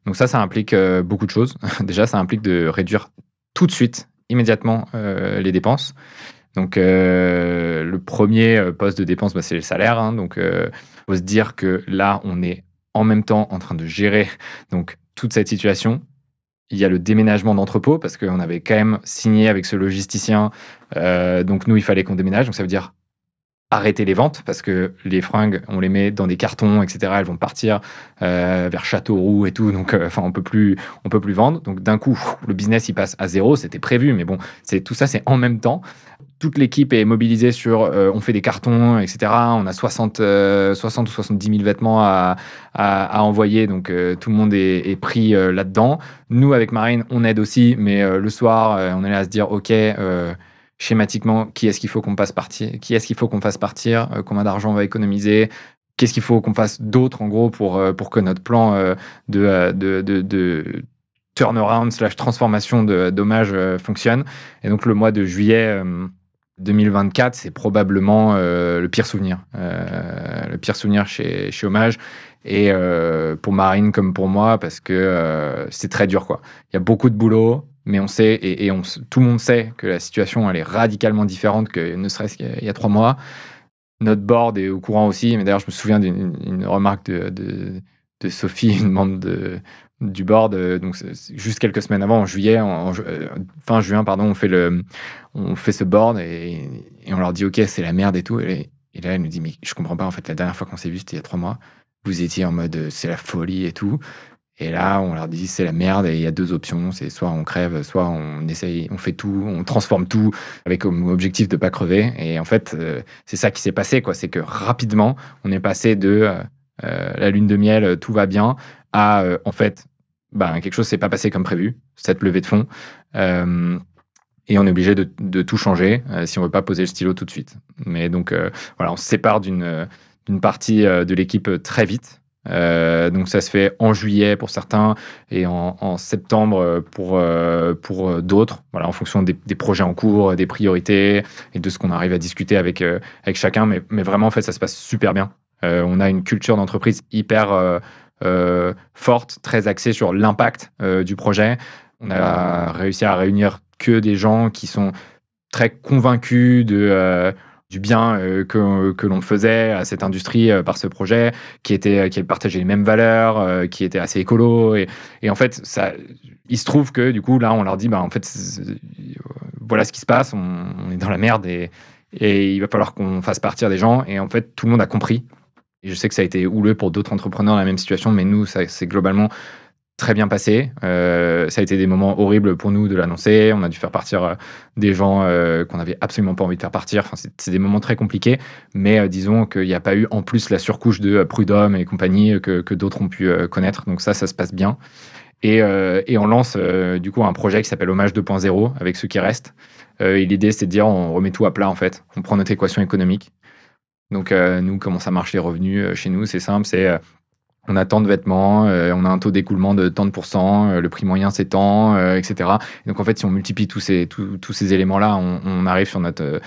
Donc ça implique beaucoup de choses. Déjà, ça implique de réduire tout de suite, immédiatement, les dépenses. Donc le premier poste de dépense, c'est le salaire, hein. Donc faut se dire que là, on est en même temps en train de gérer donc toute cette situation. Il y a le déménagement d'entrepôt parce qu'on avait quand même signé avec ce logisticien. Donc nous, il fallait qu'on déménage. Donc ça veut dire arrêter les ventes parce que les fringues, on les met dans des cartons, etc. Elles vont partir vers Châteauroux et tout. Donc, on peut plus vendre. Donc, d'un coup, le business, il passe à zéro. C'était prévu, mais bon, tout ça, c'est en même temps. Toute l'équipe est mobilisée sur on fait des cartons, etc. On a 60 ou 70 000 vêtements à envoyer. Donc, tout le monde est pris là-dedans. Nous, avec Marine, on aide aussi. Mais le soir, on est là à se dire, OK, schématiquement, qui est-ce qu'il faut qu'on fasse partir, combien d'argent on va économiser, qu'est-ce qu'il faut qu'on fasse d'autre, en gros, pour que notre plan de turnaround / transformation d'Hommage fonctionne. Et donc, le mois de juillet 2024, c'est probablement le pire souvenir. Le pire souvenir chez Hommage. Et pour Marine comme pour moi, parce que c'est très dur, quoi. Il y a beaucoup de boulot, mais on sait, tout le monde sait que la situation, elle est radicalement différente que ne serait-ce qu'il y a 3 mois. Notre board est au courant aussi, mais d'ailleurs, je me souviens d'une remarque de Sophie, une membre du board, donc c'est juste quelques semaines avant, en juillet, fin juin, pardon, on fait ce board et on leur dit, OK, c'est la merde et tout. Et là, elle nous dit, mais je comprends pas, en fait, la dernière fois qu'on s'est vu, c'était il y a 3 mois. Vous étiez en mode, c'est la folie et tout. Et là, on leur dit, c'est la merde et il y a 2 options. C'est soit on crève, soit on essaye, on fait tout, on transforme tout avec comme objectif de pas crever. Et en fait, c'est ça qui s'est passé, quoi. C'est que rapidement, on est passé de la lune de miel, tout va bien, à en fait, quelque chose s'est pas passé comme prévu, cette levée de fonds. Et on est obligé de tout changer si on veut pas poser le stylo tout de suite. Mais donc, voilà, on se sépare d'une partie de l'équipe très vite. Donc ça se fait en juillet pour certains et en septembre pour d'autres, voilà, en fonction des projets en cours, des priorités et de ce qu'on arrive à discuter avec chacun. Mais vraiment, en fait, ça se passe super bien. On a une culture d'entreprise hyper forte, très axée sur l'impact du projet. On a réussi à réunir que des gens qui sont très convaincus du bien que l'on faisait à cette industrie par ce projet, qui partageait les mêmes valeurs, qui était assez écolo. Et en fait, il se trouve que du coup, là, on leur dit, bah, en fait, voilà ce qui se passe, on est dans la merde et il va falloir qu'on fasse partir des gens. Et en fait, tout le monde a compris. Et je sais que ça a été houleux pour d'autres entrepreneurs dans la même situation, mais nous, ça c'est globalement très bien passé. Ça a été des moments horribles pour nous de l'annoncer. On a dû faire partir des gens qu'on n'avait absolument pas envie de faire partir. Enfin, c'est des moments très compliqués, mais disons qu'il n'y a pas eu en plus la surcouche de prud'homme et compagnie que d'autres ont pu connaître. Donc ça se passe bien. Et on lance du coup un projet qui s'appelle Hommage 2.0 avec ceux qui restent. Et l'idée, c'est de dire on remet tout à plat en fait. On prend notre équation économique. Donc nous, comment ça marche les revenus chez nous? C'est simple, on a tant de vêtements, on a un taux d'écoulement de tant de pourcents, le prix moyen c'est tant, etc. Et donc en fait, si on multiplie tous ces éléments-là, on arrive sur notre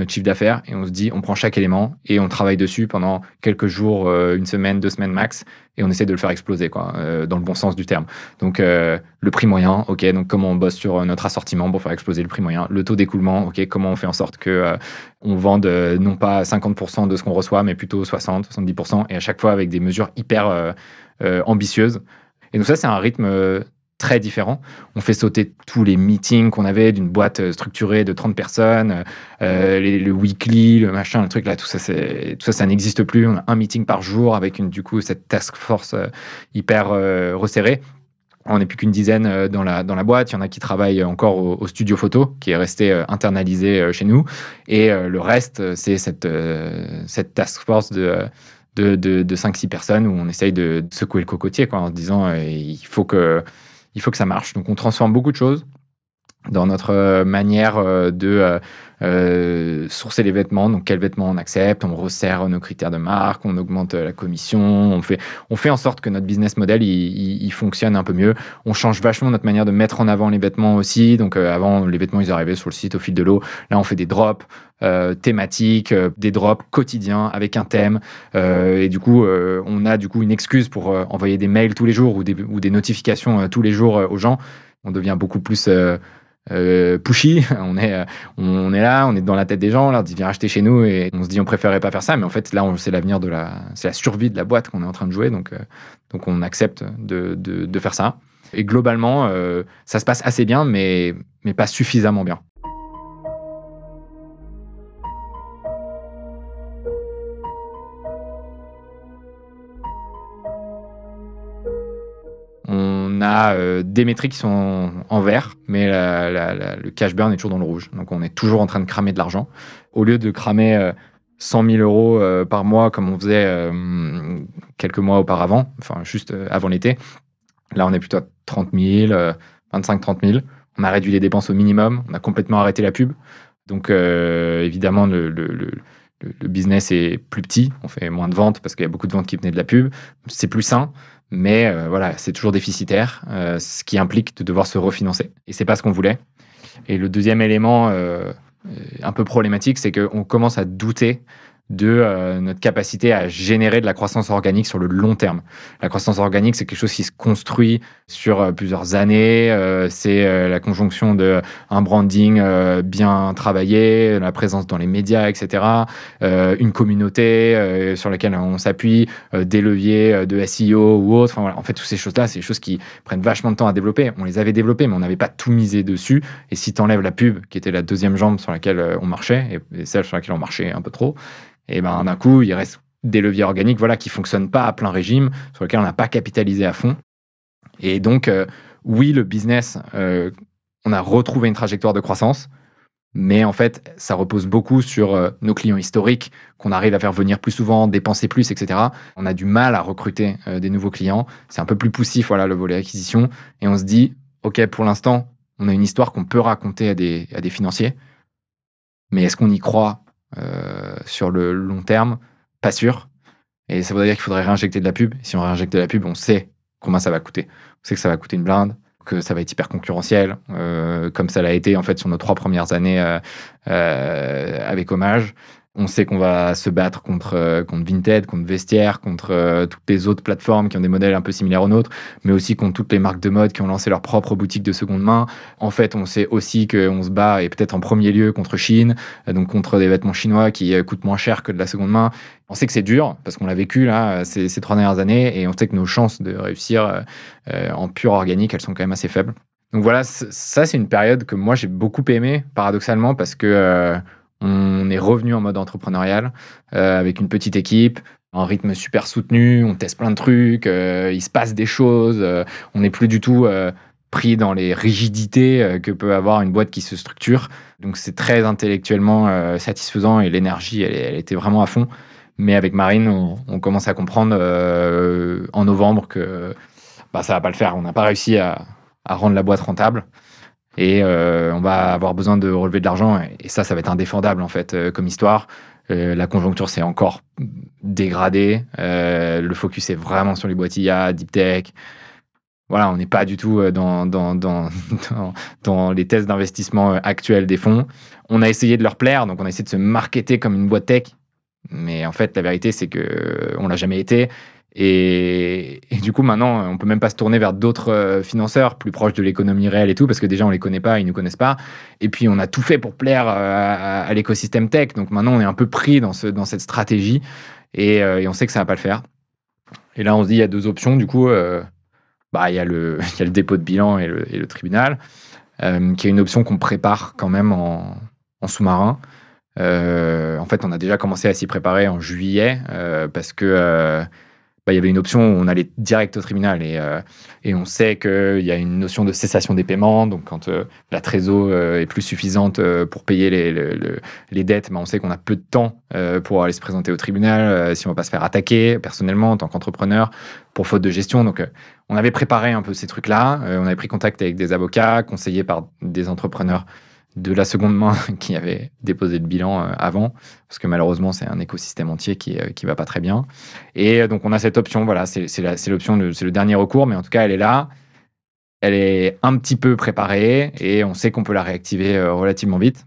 chiffre d'affaires et on se dit, on prend chaque élément et on travaille dessus pendant quelques jours, une semaine, 2 semaines max, et on essaie de le faire exploser, quoi, dans le bon sens du terme. Donc le prix moyen, ok, donc comment on bosse sur notre assortiment pour faire exploser le prix moyen, le taux d'écoulement, ok, comment on fait en sorte que on vende non pas 50% de ce qu'on reçoit, mais plutôt 60, 70%, et à chaque fois avec des mesures hyper ambitieuses. Et donc ça, c'est un rythme très différent. On fait sauter tous les meetings qu'on avait d'une boîte structurée de 30 personnes, le weekly, le machin, le truc là, tout ça, ça n'existe plus. On a un meeting par jour avec du coup cette task force hyper resserrée. On n'est plus qu'une dizaine dans la boîte. Il y en a qui travaillent encore au studio photo, qui est resté internalisé chez nous. Et le reste, c'est cette task force de 5-6 personnes où on essaye de secouer le cocotier, quoi, en se disant il faut que ça marche. Donc on transforme beaucoup de choses dans notre manière de sourcer les vêtements. Donc quels vêtements on accepte, on resserre nos critères de marque, on augmente la commission, on fait en sorte que notre business model il fonctionne un peu mieux. On change vachement notre manière de mettre en avant les vêtements aussi. Donc avant, les vêtements ils arrivaient sur le site au fil de l'eau. Là on fait des drops thématiques, des drops quotidiens avec un thème. Et du coup on a du coup une excuse pour envoyer des mails tous les jours ou des notifications tous les jours aux gens. On devient beaucoup plus pushy. On est là, on est dans la tête des gens, on leur dit viens acheter chez nous et on se dit on préférait pas faire ça, mais en fait là c'est l'avenir c'est la survie de la boîte qu'on est en train de jouer, donc on accepte de faire ça. Et globalement ça se passe assez bien, mais pas suffisamment bien. On a des métriques qui sont en vert, mais le cash burn est toujours dans le rouge. Donc on est toujours en train de cramer de l'argent. Au lieu de cramer 100 000 euros par mois comme on faisait quelques mois auparavant, enfin juste avant l'été, là on est plutôt à 30 000, 25-30 000. On a réduit les dépenses au minimum, on a complètement arrêté la pub. Donc évidemment le business est plus petit, on fait moins de ventes parce qu'il y a beaucoup de ventes qui venaient de la pub. C'est plus sain. Mais voilà, c'est toujours déficitaire, ce qui implique de devoir se refinancer. Et c'est pas ce qu'on voulait. Et le deuxième élément un peu problématique, c'est qu'on commence à douter de notre capacité à générer de la croissance organique sur le long terme. La croissance organique, c'est quelque chose qui se construit sur plusieurs années. C'est la conjonction de un branding bien travaillé, la présence dans les médias, etc. Une communauté sur laquelle on s'appuie, des leviers de SEO ou autres. Enfin, voilà. En fait, toutes ces choses-là, c'est des choses qui prennent vachement de temps à développer. On les avait développées, mais on n'avait pas tout misé dessus. Et si tu enlèves la pub, qui était la deuxième jambe sur laquelle on marchait, et celle sur laquelle on marchait un peu trop, et ben d'un coup, il reste des leviers organiques, voilà, qui fonctionnent pas à plein régime, sur lesquels on n'a pas capitalisé à fond. Et donc, oui, le business, on a retrouvé une trajectoire de croissance, mais en fait, ça repose beaucoup sur nos clients historiques, qu'on arrive à faire venir plus souvent, dépenser plus, etc. On a du mal à recruter des nouveaux clients. C'est un peu plus poussif, voilà, le volet acquisition. Et on se dit, OK, pour l'instant, on a une histoire qu'on peut raconter à des financiers, mais est-ce qu'on y croit sur le long terme? Pas sûr. Et ça voudrait dire qu'il faudrait réinjecter de la pub. Si on réinjecte de la pub, on sait combien ça va coûter. On sait que ça va coûter une blinde, que ça va être hyper concurrentiel, comme ça l'a été en fait sur nos 3 premières années avec Hommage. On sait qu'on va se battre contre Vinted, contre Vestiaire, contre toutes les autres plateformes qui ont des modèles un peu similaires aux nôtres, mais aussi contre toutes les marques de mode qui ont lancé leur propre boutique de seconde main. En fait, on sait aussi qu'on se bat, et peut-être en premier lieu, contre Chine, donc contre des vêtements chinois qui coûtent moins cher que de la seconde main. On sait que c'est dur, parce qu'on l'a vécu là, ces 3 dernières années, et on sait que nos chances de réussir en pur organique, elles sont quand même assez faibles. Donc voilà, ça c'est une période que moi j'ai beaucoup aimé, paradoxalement, parce que on est revenu en mode entrepreneurial, avec une petite équipe, un rythme super soutenu, on teste plein de trucs, il se passe des choses, on n'est plus du tout pris dans les rigidités que peut avoir une boîte qui se structure. Donc c'est très intellectuellement satisfaisant et l'énergie, elle était vraiment à fond. Mais avec Marine, on commence à comprendre en novembre que ça va pas le faire. On n'a pas réussi à rendre la boîte rentable. Et on va avoir besoin de relever de l'argent. Et ça va être indéfendable, en fait, comme histoire. La conjoncture s'est encore dégradée. Le focus est vraiment sur les boîtes IA, deep tech. Voilà, on n'est pas du tout dans les tests d'investissement actuels des fonds. On a essayé de leur plaire, donc on a essayé de se marketer comme une boîte tech. Mais en fait, la vérité, c'est qu'on l'a jamais été. Et du coup, maintenant, on peut même pas se tourner vers d'autres financeurs plus proches de l'économie réelle et tout, parce que déjà, on les connaît pas, ils nous connaissent pas. Et puis, on a tout fait pour plaire à l'écosystème tech. Donc maintenant, on est un peu pris dans cette stratégie et on sait que ça va pas le faire. Et là, on se dit, il y a 2 options. Du coup, il y a le dépôt de bilan et le tribunal, qui est une option qu'on prépare quand même en sous-marin. En fait, on a déjà commencé à s'y préparer en juillet parce que il y avait une option où on allait direct au tribunal et on sait qu'il y a une notion de cessation des paiements. Donc, quand la trésor est plus suffisante pour payer les dettes, on sait qu'on a peu de temps pour aller se présenter au tribunal si on ne va pas se faire attaquer personnellement en tant qu'entrepreneur pour faute de gestion. Donc, on avait préparé un peu ces trucs-là. On avait pris contact avec des avocats conseillés par des entrepreneurs de la seconde main qui avait déposé le bilan avant, parce que malheureusement, c'est un écosystème entier qui va pas très bien. Et donc, on a cette option, voilà, c'est l'option, c'est le dernier recours, mais en tout cas, elle est là, elle est un petit peu préparée, et on sait qu'on peut la réactiver relativement vite.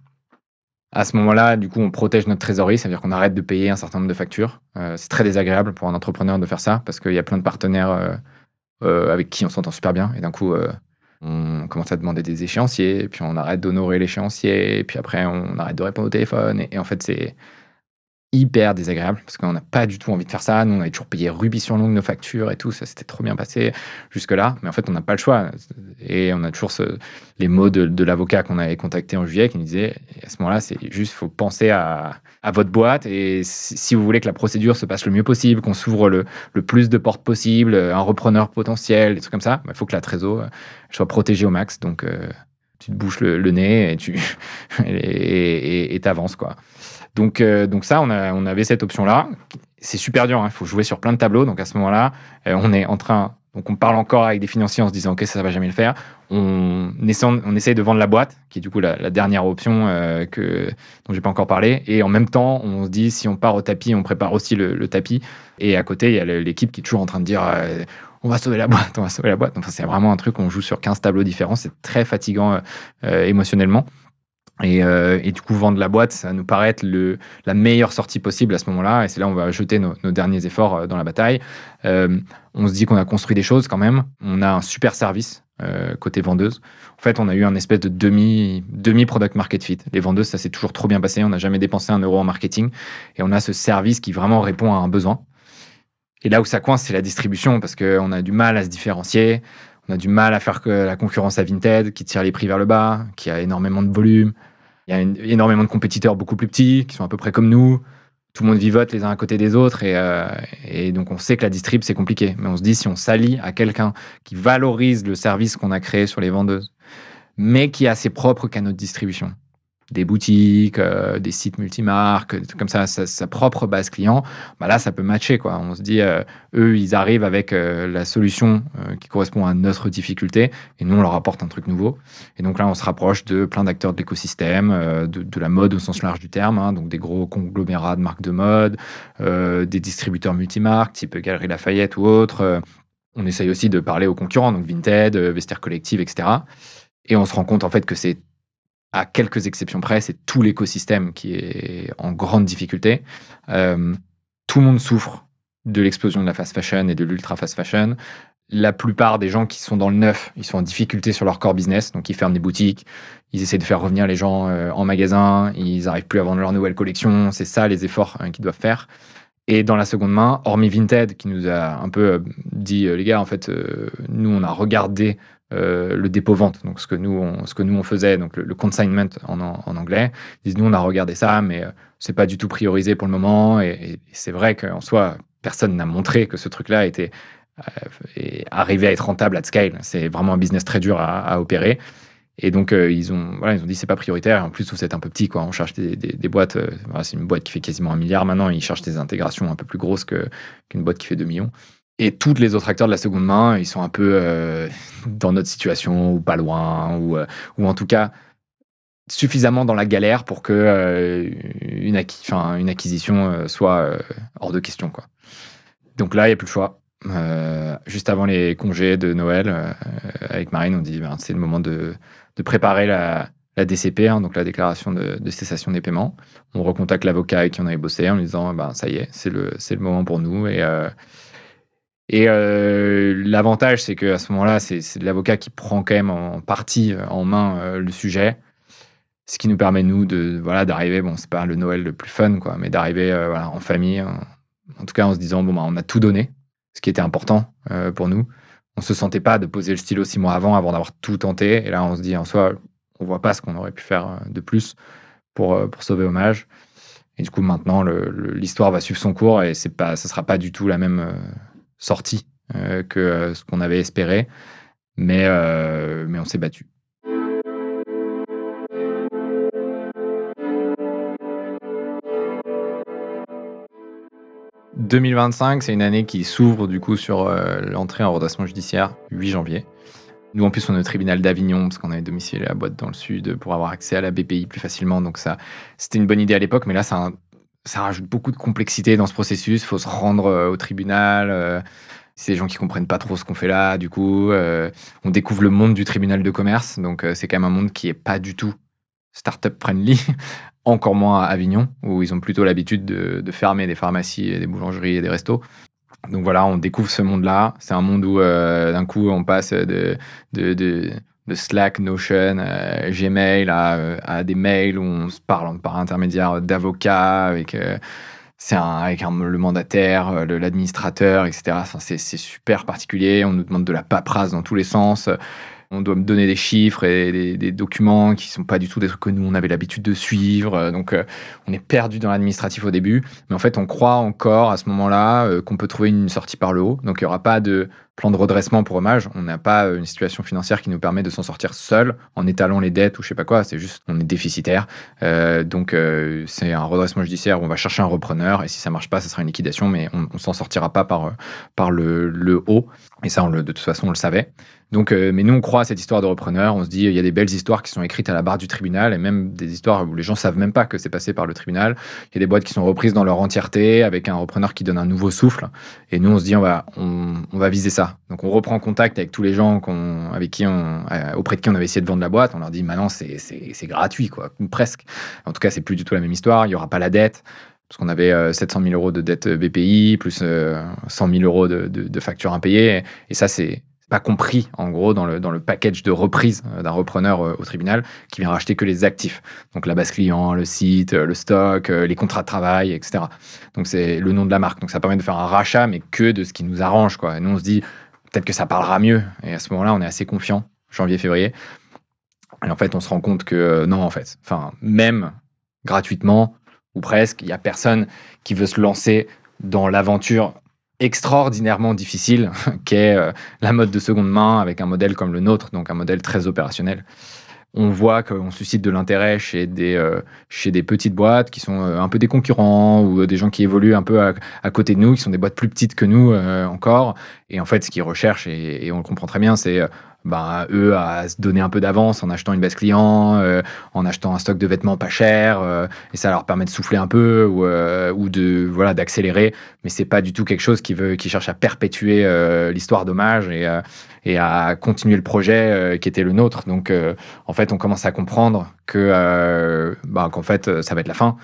À ce moment-là, du coup, on protège notre trésorerie, ça veut dire qu'on arrête de payer un certain nombre de factures. C'est très désagréable pour un entrepreneur de faire ça, parce qu'il y a plein de partenaires avec qui on s'entend super bien, et d'un coup... on commence à demander des échéanciers, puis on arrête d'honorer l'échéancier, puis après on arrête de répondre au téléphone. Et en fait, c'est hyper désagréable parce qu'on n'a pas du tout envie de faire ça. Nous, on avait toujours payé rubis sur l'ongle nos factures et tout. Ça s'était trop bien passé jusque-là. Mais en fait, on n'a pas le choix. Et on a toujours les mots de l'avocat qu'on avait contacté en juillet qui nous disait à ce moment-là, c'est juste, il faut penser à votre boîte. Et si vous voulez que la procédure se passe le mieux possible, qu'on s'ouvre le plus de portes possible, un repreneur potentiel, des trucs comme ça, il faut que la trésor soit protégée au max. Donc, tu te bouches le nez et t'avances, quoi. Donc ça, on avait cette option-là. C'est super dur, il faut jouer sur plein de tableaux. Donc à ce moment-là, on est en train... Donc on parle encore avec des financiers en se disant « Ok, ça va jamais le faire ». On essaye de vendre la boîte, qui est du coup la dernière option dont j'ai pas encore parlé. Et en même temps, on se dit si on part au tapis, on prépare aussi le tapis. Et à côté, il y a l'équipe qui est toujours en train de dire on va sauver la boîte, on va sauver la boîte. Enfin, c'est vraiment un truc, on joue sur 15 tableaux différents. C'est très fatigant émotionnellement. Et du coup, vendre la boîte, ça nous paraît être la meilleure sortie possible à ce moment-là. Et c'est là où on va jeter nos derniers efforts dans la bataille. On se dit qu'on a construit des choses quand même. On a un super service côté vendeuse. En fait, on a eu un espèce de demi-product market fit. Les vendeuses, ça s'est toujours trop bien passé. On n'a jamais dépensé 1 euro en marketing. Et on a ce service qui vraiment répond à un besoin. Et là où ça coince, c'est la distribution, parce qu'on a du mal à se différencier. On a du mal à faire que la concurrence à Vinted, qui tire les prix vers le bas, qui a énormément de volume. Il y a énormément de compétiteurs beaucoup plus petits, qui sont à peu près comme nous. Tout le monde vivote les uns à côté des autres. Et donc, on sait que la distrib, c'est compliqué. Mais on se dit, si on s'allie à quelqu'un qui valorise le service qu'on a créé sur les vendeuses, mais qui a ses propres canaux de distribution, des boutiques, des sites multimarques, des trucs comme ça, sa propre base client, bah là, ça peut matcher, quoi. On se dit, eux, ils arrivent avec la solution qui correspond à notre difficulté, et nous, on leur apporte un truc nouveau. Et donc là, on se rapproche de plein d'acteurs de l'écosystème, de la mode au sens large du terme, hein, donc des gros conglomérats de marques de mode, des distributeurs multimarques, type Galeries Lafayette ou autres. On essaye aussi de parler aux concurrents, donc Vinted, Vestiaire Collective, etc. Et on se rend compte en fait que c'est, à quelques exceptions près, c'est tout l'écosystème qui est en grande difficulté. Tout le monde souffre de l'explosion de la fast fashion et de l'ultra fast fashion. La plupart des gens qui sont dans le neuf, ils sont en difficulté sur leur core business, donc ils ferment des boutiques, ils essaient de faire revenir les gens en magasin, ils n'arrivent plus à vendre leur nouvelle collection, c'est ça les efforts qu'ils doivent faire. Et dans la seconde main, hormis Vinted, qui nous a un peu dit, les gars, en fait, nous, on a regardé le dépôt-vente, donc ce que nous, on faisait, donc le consignment en anglais. Ils disent, nous, on a regardé ça, mais c'est pas du tout priorisé pour le moment. Et c'est vrai qu'en soi, personne n'a montré que ce truc-là était arrivé à être rentable at scale. C'est vraiment un business très dur à opérer. Et donc, ils ont dit c'est pas prioritaire. En plus, vous êtes un peu petit, quoi. On cherche des boîtes. C'est une boîte qui fait quasiment 1 milliard maintenant. Ils cherchent des intégrations un peu plus grosses qu'une boîte qui fait 2 millions. Et tous les autres acteurs de la seconde main, ils sont un peu dans notre situation ou pas loin, ou en tout cas suffisamment dans la galère pour que une acquisition soit hors de question, quoi. Donc là, il n'y a plus le choix. Juste avant les congés de Noël, avec Marine, on dit c'est le moment de préparer la DCP, hein, donc la déclaration de cessation des paiements. On recontacte l'avocat avec qui on avait bossé en lui disant ça y est, c'est le moment pour nous. Et l'avantage, c'est qu'à ce moment-là, c'est l'avocat qui prend quand même en partie en main le sujet. Ce qui nous permet, nous, d'arriver, bon, c'est pas le Noël le plus fun, quoi, mais d'arriver en famille, en tout cas en se disant, on a tout donné, ce qui était important pour nous. On se sentait pas de poser le stylo 6 mois avant d'avoir tout tenté. Et là, on se dit, en soi, on voit pas ce qu'on aurait pu faire de plus pour sauver Hommage. Et du coup, maintenant, l'histoire va suivre son cours et ça sera pas du tout la même sortie que ce qu'on avait espéré. Mais on s'est battu. « 2025, c'est une année qui s'ouvre du coup sur l'entrée en redressement judiciaire, 8 janvier. Nous, en plus, on est au tribunal d'Avignon parce qu'on avait domicilié la boîte dans le sud pour avoir accès à la BPI plus facilement. Donc ça, c'était une bonne idée à l'époque, mais là, ça rajoute beaucoup de complexité dans ce processus. Il faut se rendre au tribunal. C'est des gens qui comprennent pas trop ce qu'on fait là. Du coup, on découvre le monde du tribunal de commerce. Donc, c'est quand même un monde qui est pas du tout startup friendly. Encore moins à Avignon, où ils ont plutôt l'habitude de fermer des pharmacies, et des boulangeries et des restos. Donc voilà, on découvre ce monde-là. C'est un monde où d'un coup, on passe de Slack, Notion, Gmail à des mails où on se parle par intermédiaire d'avocats avec le mandataire, l'administrateur, etc. Enfin, c'est super particulier. On nous demande de la paperasse dans tous les sens. On doit me donner des chiffres et des documents qui sont pas du tout des trucs que nous, on avait l'habitude de suivre. Donc, on est perdu dans l'administratif au début. Mais en fait, on croit encore à ce moment-là qu'on peut trouver une sortie par le haut. Donc, il n'y aura pas de plan de redressement pour Hommage. On n'a pas une situation financière qui nous permet de s'en sortir seul en étalant les dettes ou je sais pas quoi. C'est juste on est déficitaire. Donc, c'est un redressement judiciaire où on va chercher un repreneur. Et si ça marche pas, ça sera une liquidation. Mais on s'en sortira pas par le haut. Et ça, de toute façon, on le savait. Donc, mais nous, on croit à cette histoire de repreneur. On se dit, il y a des belles histoires qui sont écrites à la barre du tribunal et même des histoires où les gens savent même pas que c'est passé par le tribunal. Il y a des boîtes qui sont reprises dans leur entièreté avec un repreneur qui donne un nouveau souffle. Et nous, on se dit, on va viser ça. Donc, on reprend contact avec tous les gens auprès de qui on avait essayé de vendre la boîte. On leur dit, maintenant, c'est gratuit, quoi, presque. En tout cas, c'est plus du tout la même histoire. Il y aura pas la dette. Parce qu'on avait 700 000 euros de dette BPI, plus 100 000 euros de factures impayées. Et ça, c'est pas compris, en gros, dans le package de reprise d'un repreneur au tribunal qui vient racheter que les actifs. Donc la base client, le site, le stock, les contrats de travail, etc. Donc c'est le nom de la marque. Donc ça permet de faire un rachat, mais que de ce qui nous arrange, quoi. Et nous, on se dit, peut-être que ça parlera mieux. Et à ce moment-là, on est assez confiant, janvier, février. Et en fait, on se rend compte que non, en fait. Enfin, même gratuitement, ou presque, il n'y a personne qui veut se lancer dans l'aventure extraordinairement difficile qu'est la mode de seconde main avec un modèle comme le nôtre, donc un modèle très opérationnel. on voit qu'on suscite de l'intérêt chez des petites boîtes qui sont un peu des concurrents ou des gens qui évoluent un peu à côté de nous, qui sont des boîtes plus petites que nous encore. Et en fait, ce qu'ils recherchent, et on le comprend très bien, c'est eux à se donner un peu d'avance en achetant une base client, en achetant un stock de vêtements pas cher, et ça leur permet de souffler un peu ou d'accélérer. Mais c'est pas du tout quelque chose qui cherche à perpétuer l'histoire d'Hommage et à continuer le projet qui était le nôtre. Donc, en fait, on commence à comprendre qu'en fait, ça va être la fin.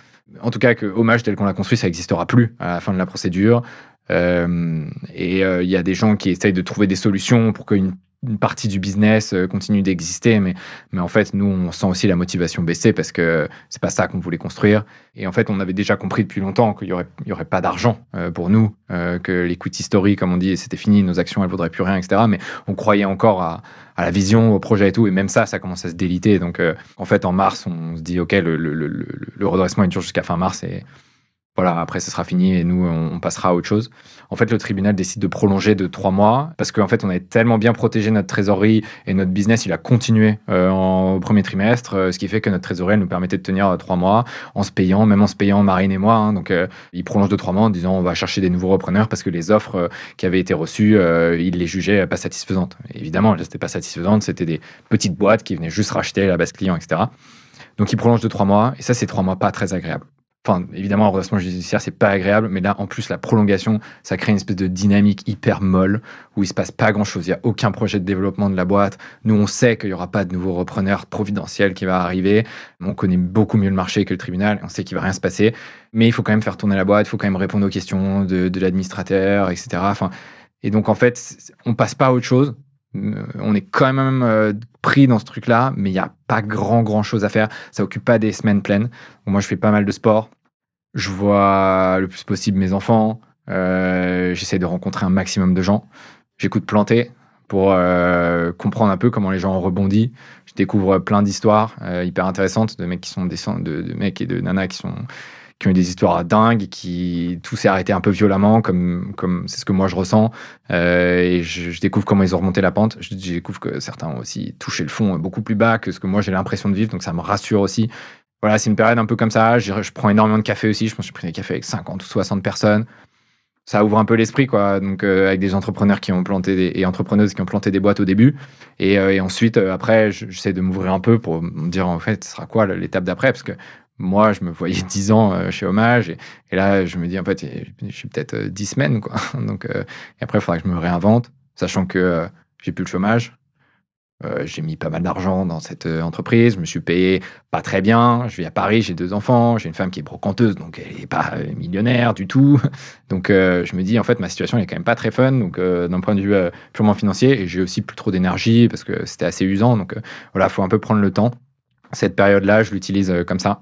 En tout cas, que Hommage tel qu'on l'a construit, ça n'existera plus à la fin de la procédure. Il y a des gens qui essayent de trouver des solutions pour qu'une partie du business continue d'exister, mais en fait, nous, on sent aussi la motivation baisser parce que c'est pas ça qu'on voulait construire. Et en fait, on avait déjà compris depuis longtemps qu'il y aurait pas d'argent pour nous, que l'equity story, comme on dit, c'était fini, nos actions, elles vaudraient plus rien, etc. Mais on croyait encore à la vision, au projet et tout, et même ça commence à se déliter. Donc, en fait, en mars, on se dit, OK, le redressement est toujours jusqu'à fin mars, et voilà, après, ce sera fini et nous, on passera à autre chose. En fait, le tribunal décide de prolonger de 3 mois parce qu'en fait, on avait tellement bien protégé notre trésorerie et notre business, il a continué au premier trimestre, ce qui fait que notre trésorerie, elle nous permettait de tenir 3 mois en se payant, Marine et moi. Donc, il prolonge de 3 mois en disant on va chercher des nouveaux repreneurs parce que les offres qui avaient été reçues, il les jugeait pas satisfaisantes. Et évidemment, elles n'étaient pas satisfaisantes, c'était des petites boîtes qui venaient juste racheter la base client, etc. Donc, il prolonge de 3 mois et ça, c'est 3 mois pas très agréables. Enfin, évidemment, un redressement judiciaire, c'est pas agréable, mais là, en plus, la prolongation, ça crée une espèce de dynamique hyper molle où il se passe pas grand-chose. Il y a aucun projet de développement de la boîte. Nous, on sait qu'il y aura pas de nouveau repreneur providentiel qui va arriver. On connaît beaucoup mieux le marché que le tribunal. On sait qu'il va rien se passer. Mais il faut quand même faire tourner la boîte. Il faut quand même répondre aux questions de l'administrateur, etc. Enfin, et donc, en fait, on passe pas à autre chose. On est quand même pris dans ce truc-là, mais il n'y a pas grand chose à faire. Ça occupe pas des semaines pleines. Bon, moi, je fais pas mal de sport. Je vois le plus possible mes enfants. J'essaie de rencontrer un maximum de gens. J'écoute Planté pour comprendre un peu comment les gens ont rebondi. Je découvre plein d'histoires hyper intéressantes de mecs qui sont de mecs et de nanas qui ont eu des histoires dingues, qui tout s'est arrêté un peu violemment, comme c'est ce que moi je ressens. Et je découvre comment ils ont remonté la pente. Je découvre que certains ont aussi touché le fond beaucoup plus bas que ce que moi j'ai l'impression de vivre. Donc ça me rassure aussi. Voilà, c'est une période un peu comme ça. Je prends énormément de café aussi. Je me suis pris des cafés avec 50 ou 60 personnes. Ça ouvre un peu l'esprit, quoi. Donc, avec des entrepreneurs et entrepreneuses qui ont planté des boîtes au début. Et ensuite, après, j'essaie de m'ouvrir un peu pour me dire, en fait, ce sera quoi l'étape d'après? Parce que moi, je me voyais 10 ans chez Hommage. Et là, je me dis, en fait, je suis peut-être 10 semaines, quoi. Donc, et après, il faudra que je me réinvente, sachant que j'ai plus le chômage. J'ai mis pas mal d'argent dans cette entreprise, je me suis payé pas très bien, je vis à Paris, j'ai 2 enfants, j'ai une femme qui est brocanteuse, donc elle n'est pas millionnaire du tout. Donc je me dis, en fait, ma situation elle est quand même pas très fun, donc d'un point de vue purement financier, et j'ai aussi plus trop d'énergie parce que c'était assez usant, donc voilà, il faut un peu prendre le temps. Cette période-là, je l'utilise comme ça.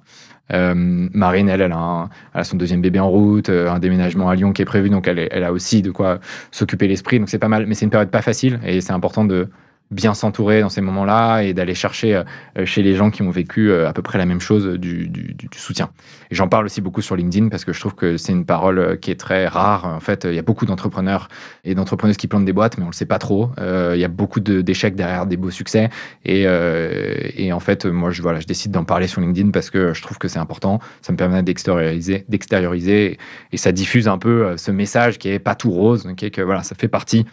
Marine, elle a son 2e bébé en route, un déménagement à Lyon qui est prévu, donc elle a aussi de quoi s'occuper l'esprit, donc c'est pas mal, mais c'est une période pas facile, et c'est important de bien s'entourer dans ces moments-là et d'aller chercher chez les gens qui ont vécu à peu près la même chose du soutien. Et j'en parle aussi beaucoup sur LinkedIn parce que je trouve que c'est une parole qui est très rare. En fait, il y a beaucoup d'entrepreneurs et d'entrepreneuses qui plantent des boîtes, mais on le sait pas trop. Il y a beaucoup d'échecs derrière des beaux succès. Et en fait, moi, je décide d'en parler sur LinkedIn parce que je trouve que c'est important. Ça me permet d'extérioriser et ça diffuse un peu ce message qui est pas tout rose, qui est que voilà, ça fait partie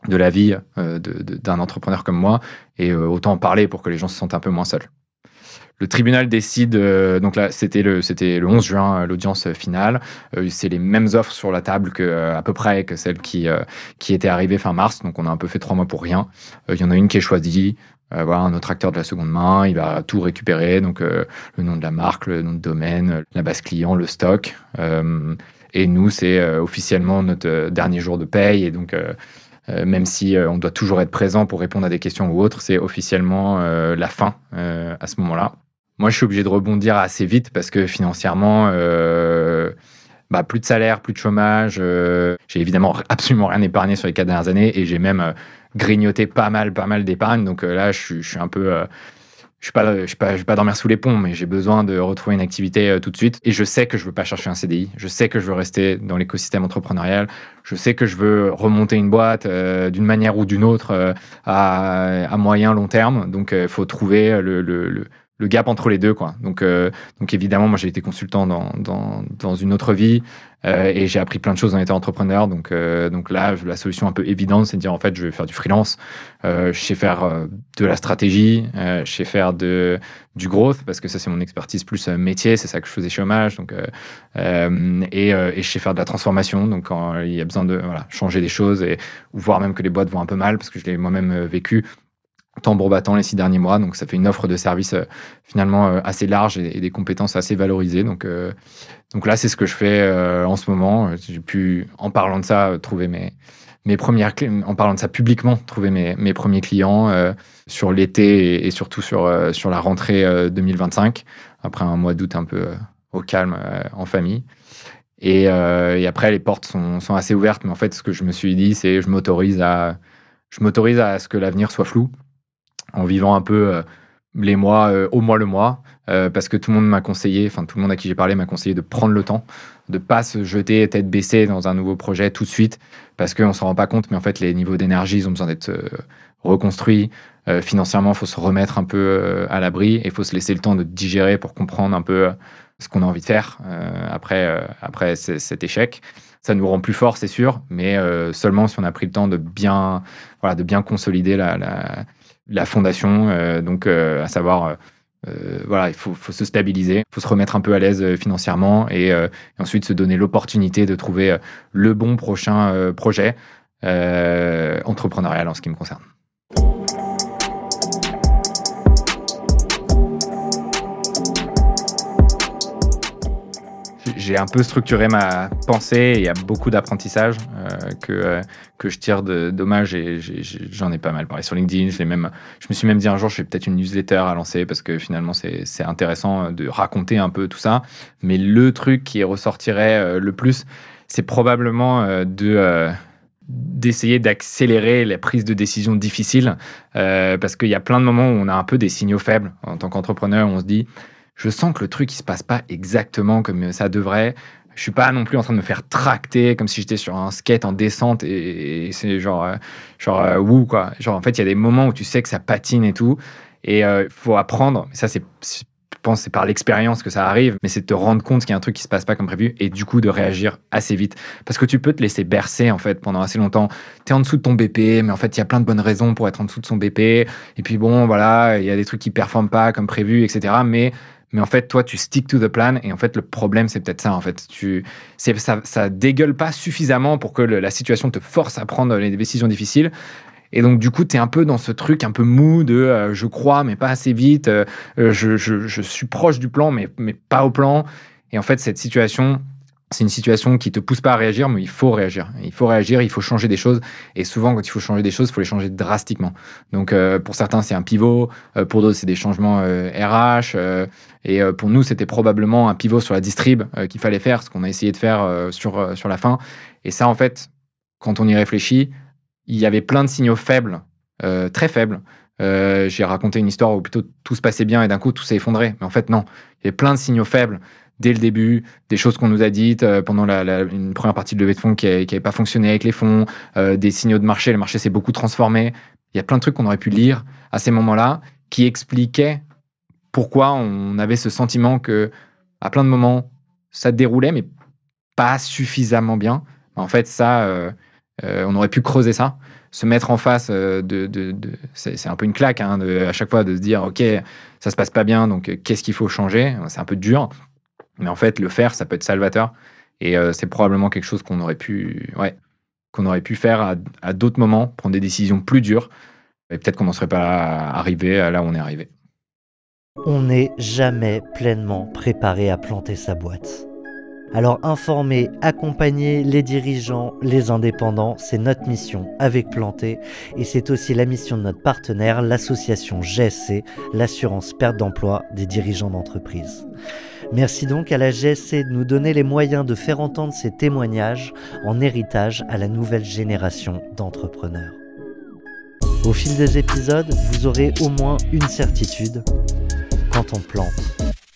de la vie d'un entrepreneur comme moi, et autant en parler pour que les gens se sentent un peu moins seuls. Le tribunal décide, donc là c'était le 11 juin, l'audience finale. C'est les mêmes offres sur la table à peu près que celles qui étaient arrivées fin mars, donc on a un peu fait 3 mois pour rien. Il y en a une qui est choisie. Voilà, un autre acteur de la seconde main, il va tout récupérer, donc le nom de la marque, le nom de domaine, la base client, le stock. Et nous, c'est officiellement notre dernier jour de paye, et donc même si on doit toujours être présent pour répondre à des questions ou autres, c'est officiellement la fin à ce moment-là. Moi, je suis obligé de rebondir assez vite parce que financièrement, plus de salaire, plus de chômage. J'ai évidemment absolument rien épargné sur les 4 dernières années et j'ai même grignoté pas mal d'épargne. Donc là, je suis un peu je vais pas dormir sous les ponts, mais j'ai besoin de retrouver une activité tout de suite. Et je sais que je veux pas chercher un CDI. Je sais que je veux rester dans l'écosystème entrepreneurial. Je sais que je veux remonter une boîte d'une manière ou d'une autre à moyen, long terme. Donc, il faut trouver le gap entre les deux, quoi. Donc évidemment, moi, j'ai été consultant dans une autre vie et j'ai appris plein de choses en étant entrepreneur. Donc là, la solution un peu évidente, c'est de dire, en fait, je vais faire du freelance. Je sais faire de la stratégie, je sais faire du growth, parce que ça, c'est mon expertise plus métier. C'est ça que je faisais chez Hommage. Donc, et je sais faire de la transformation. Donc, quand il y a besoin de changer des choses, ou voir même que les boîtes vont un peu mal, parce que je l'ai moi-même vécu, tambour battant les 6 derniers mois. Donc, ça fait une offre de service finalement assez large et des compétences assez valorisées. Donc là, c'est ce que je fais en ce moment. J'ai pu, en parlant de ça, trouver mes premières en parlant de ça publiquement, trouver mes premiers clients sur l'été et surtout sur la rentrée 2025, après un mois d'août un peu au calme en famille. Et après, les portes sont assez ouvertes. Mais en fait, ce que je me suis dit, c'est je m'autorise à ce que l'avenir soit flou, en vivant un peu les mois, au mois le mois, parce que tout le monde m'a conseillé, enfin tout le monde à qui j'ai parlé m'a conseillé de prendre le temps, de pas se jeter tête baissée dans un nouveau projet tout de suite, parce qu'on s'en rend pas compte, mais en fait les niveaux d'énergie, ils ont besoin d'être reconstruits. Financièrement, il faut se remettre un peu à l'abri et il faut se laisser le temps de digérer pour comprendre un peu ce qu'on a envie de faire après cet échec. Ça nous rend plus forts, c'est sûr, mais seulement si on a pris le temps de bien consolider la fondation. Donc, à savoir, il faut se stabiliser, il faut se remettre un peu à l'aise financièrement et ensuite se donner l'opportunité de trouver le bon prochain projet entrepreneurial en ce qui me concerne. J'ai un peu structuré ma pensée et il y a beaucoup d'apprentissage que je tire d'Hommage et j'en ai pas mal parlé sur LinkedIn. Je me suis même dit un jour, je fais peut-être une newsletter à lancer parce que finalement, c'est intéressant de raconter un peu tout ça. Mais le truc qui ressortirait le plus, c'est probablement d'essayer d'accélérer la prise de décision difficile parce qu'il y a plein de moments où on a un peu des signaux faibles en tant qu'entrepreneur. On se dit, je sens que le truc, il se passe pas exactement comme ça devrait. Je suis pas non plus en train de me faire tracter comme si j'étais sur un skate en descente et c'est genre wouh, quoi. Genre, en fait, il y a des moments où tu sais que ça patine et tout. Et faut apprendre. Ça, je pense que c'est par l'expérience que ça arrive, mais c'est de te rendre compte qu'il y a un truc qui se passe pas comme prévu et du coup de réagir assez vite. Parce que tu peux te laisser bercer en fait pendant assez longtemps. Tu es en dessous de ton BP, mais en fait il y a plein de bonnes raisons pour être en dessous de son BP. Et puis bon, voilà, il y a des trucs qui performent pas comme prévu, etc. Mais en fait, toi, tu stick to the plan. Et en fait, le problème, c'est peut-être ça. En fait, ça dégueule pas suffisamment pour que la situation te force à prendre les décisions difficiles. Et donc, du coup, tu es un peu dans ce truc un peu mou de je crois, mais pas assez vite. Je suis proche du plan, mais pas au plan. Et en fait, cette situation, c'est une situation qui te pousse pas à réagir, mais il faut réagir. Il faut réagir, il faut changer des choses. Et souvent, quand il faut changer des choses, il faut les changer drastiquement. Donc, pour certains, c'est un pivot. Pour d'autres, c'est des changements RH. Et pour nous, c'était probablement un pivot sur la distrib qu'il fallait faire, ce qu'on a essayé de faire sur la fin. Et ça, en fait, quand on y réfléchit, il y avait plein de signaux faibles, très faibles. J'ai raconté une histoire où plutôt tout se passait bien et d'un coup, tout s'est effondré. Mais en fait, non. Il y avait plein de signaux faibles dès le début, des choses qu'on nous a dites pendant une première partie de levée de fonds qui n'avait pas fonctionné avec les fonds, des signaux de marché. Le marché s'est beaucoup transformé. Il y a plein de trucs qu'on aurait pu lire à ces moments-là qui expliquaient pourquoi on avait ce sentiment que, à plein de moments, ça déroulait, mais pas suffisamment bien. En fait, ça, on aurait pu creuser ça, se mettre en face c'est un peu une claque à chaque fois de se dire, ok, ça se passe pas bien, donc qu'est-ce qu'il faut changer? C'est un peu dur. Mais en fait, le faire, ça peut être salvateur. Et c'est probablement quelque chose qu'on aurait pu faire à d'autres moments, prendre des décisions plus dures. Et peut-être qu'on n'en serait pas arrivé là où on est arrivé. On n'est jamais pleinement préparé à planter sa boîte. Alors informer, accompagner les dirigeants, les indépendants, c'est notre mission avec Planté et c'est aussi la mission de notre partenaire, l'association GSC, l'assurance perte d'emploi des dirigeants d'entreprise. Merci donc à la GSC de nous donner les moyens de faire entendre ces témoignages en héritage à la nouvelle génération d'entrepreneurs. Au fil des épisodes, vous aurez au moins une certitude, Quand on plante,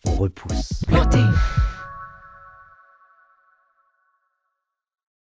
on repousse. Planter.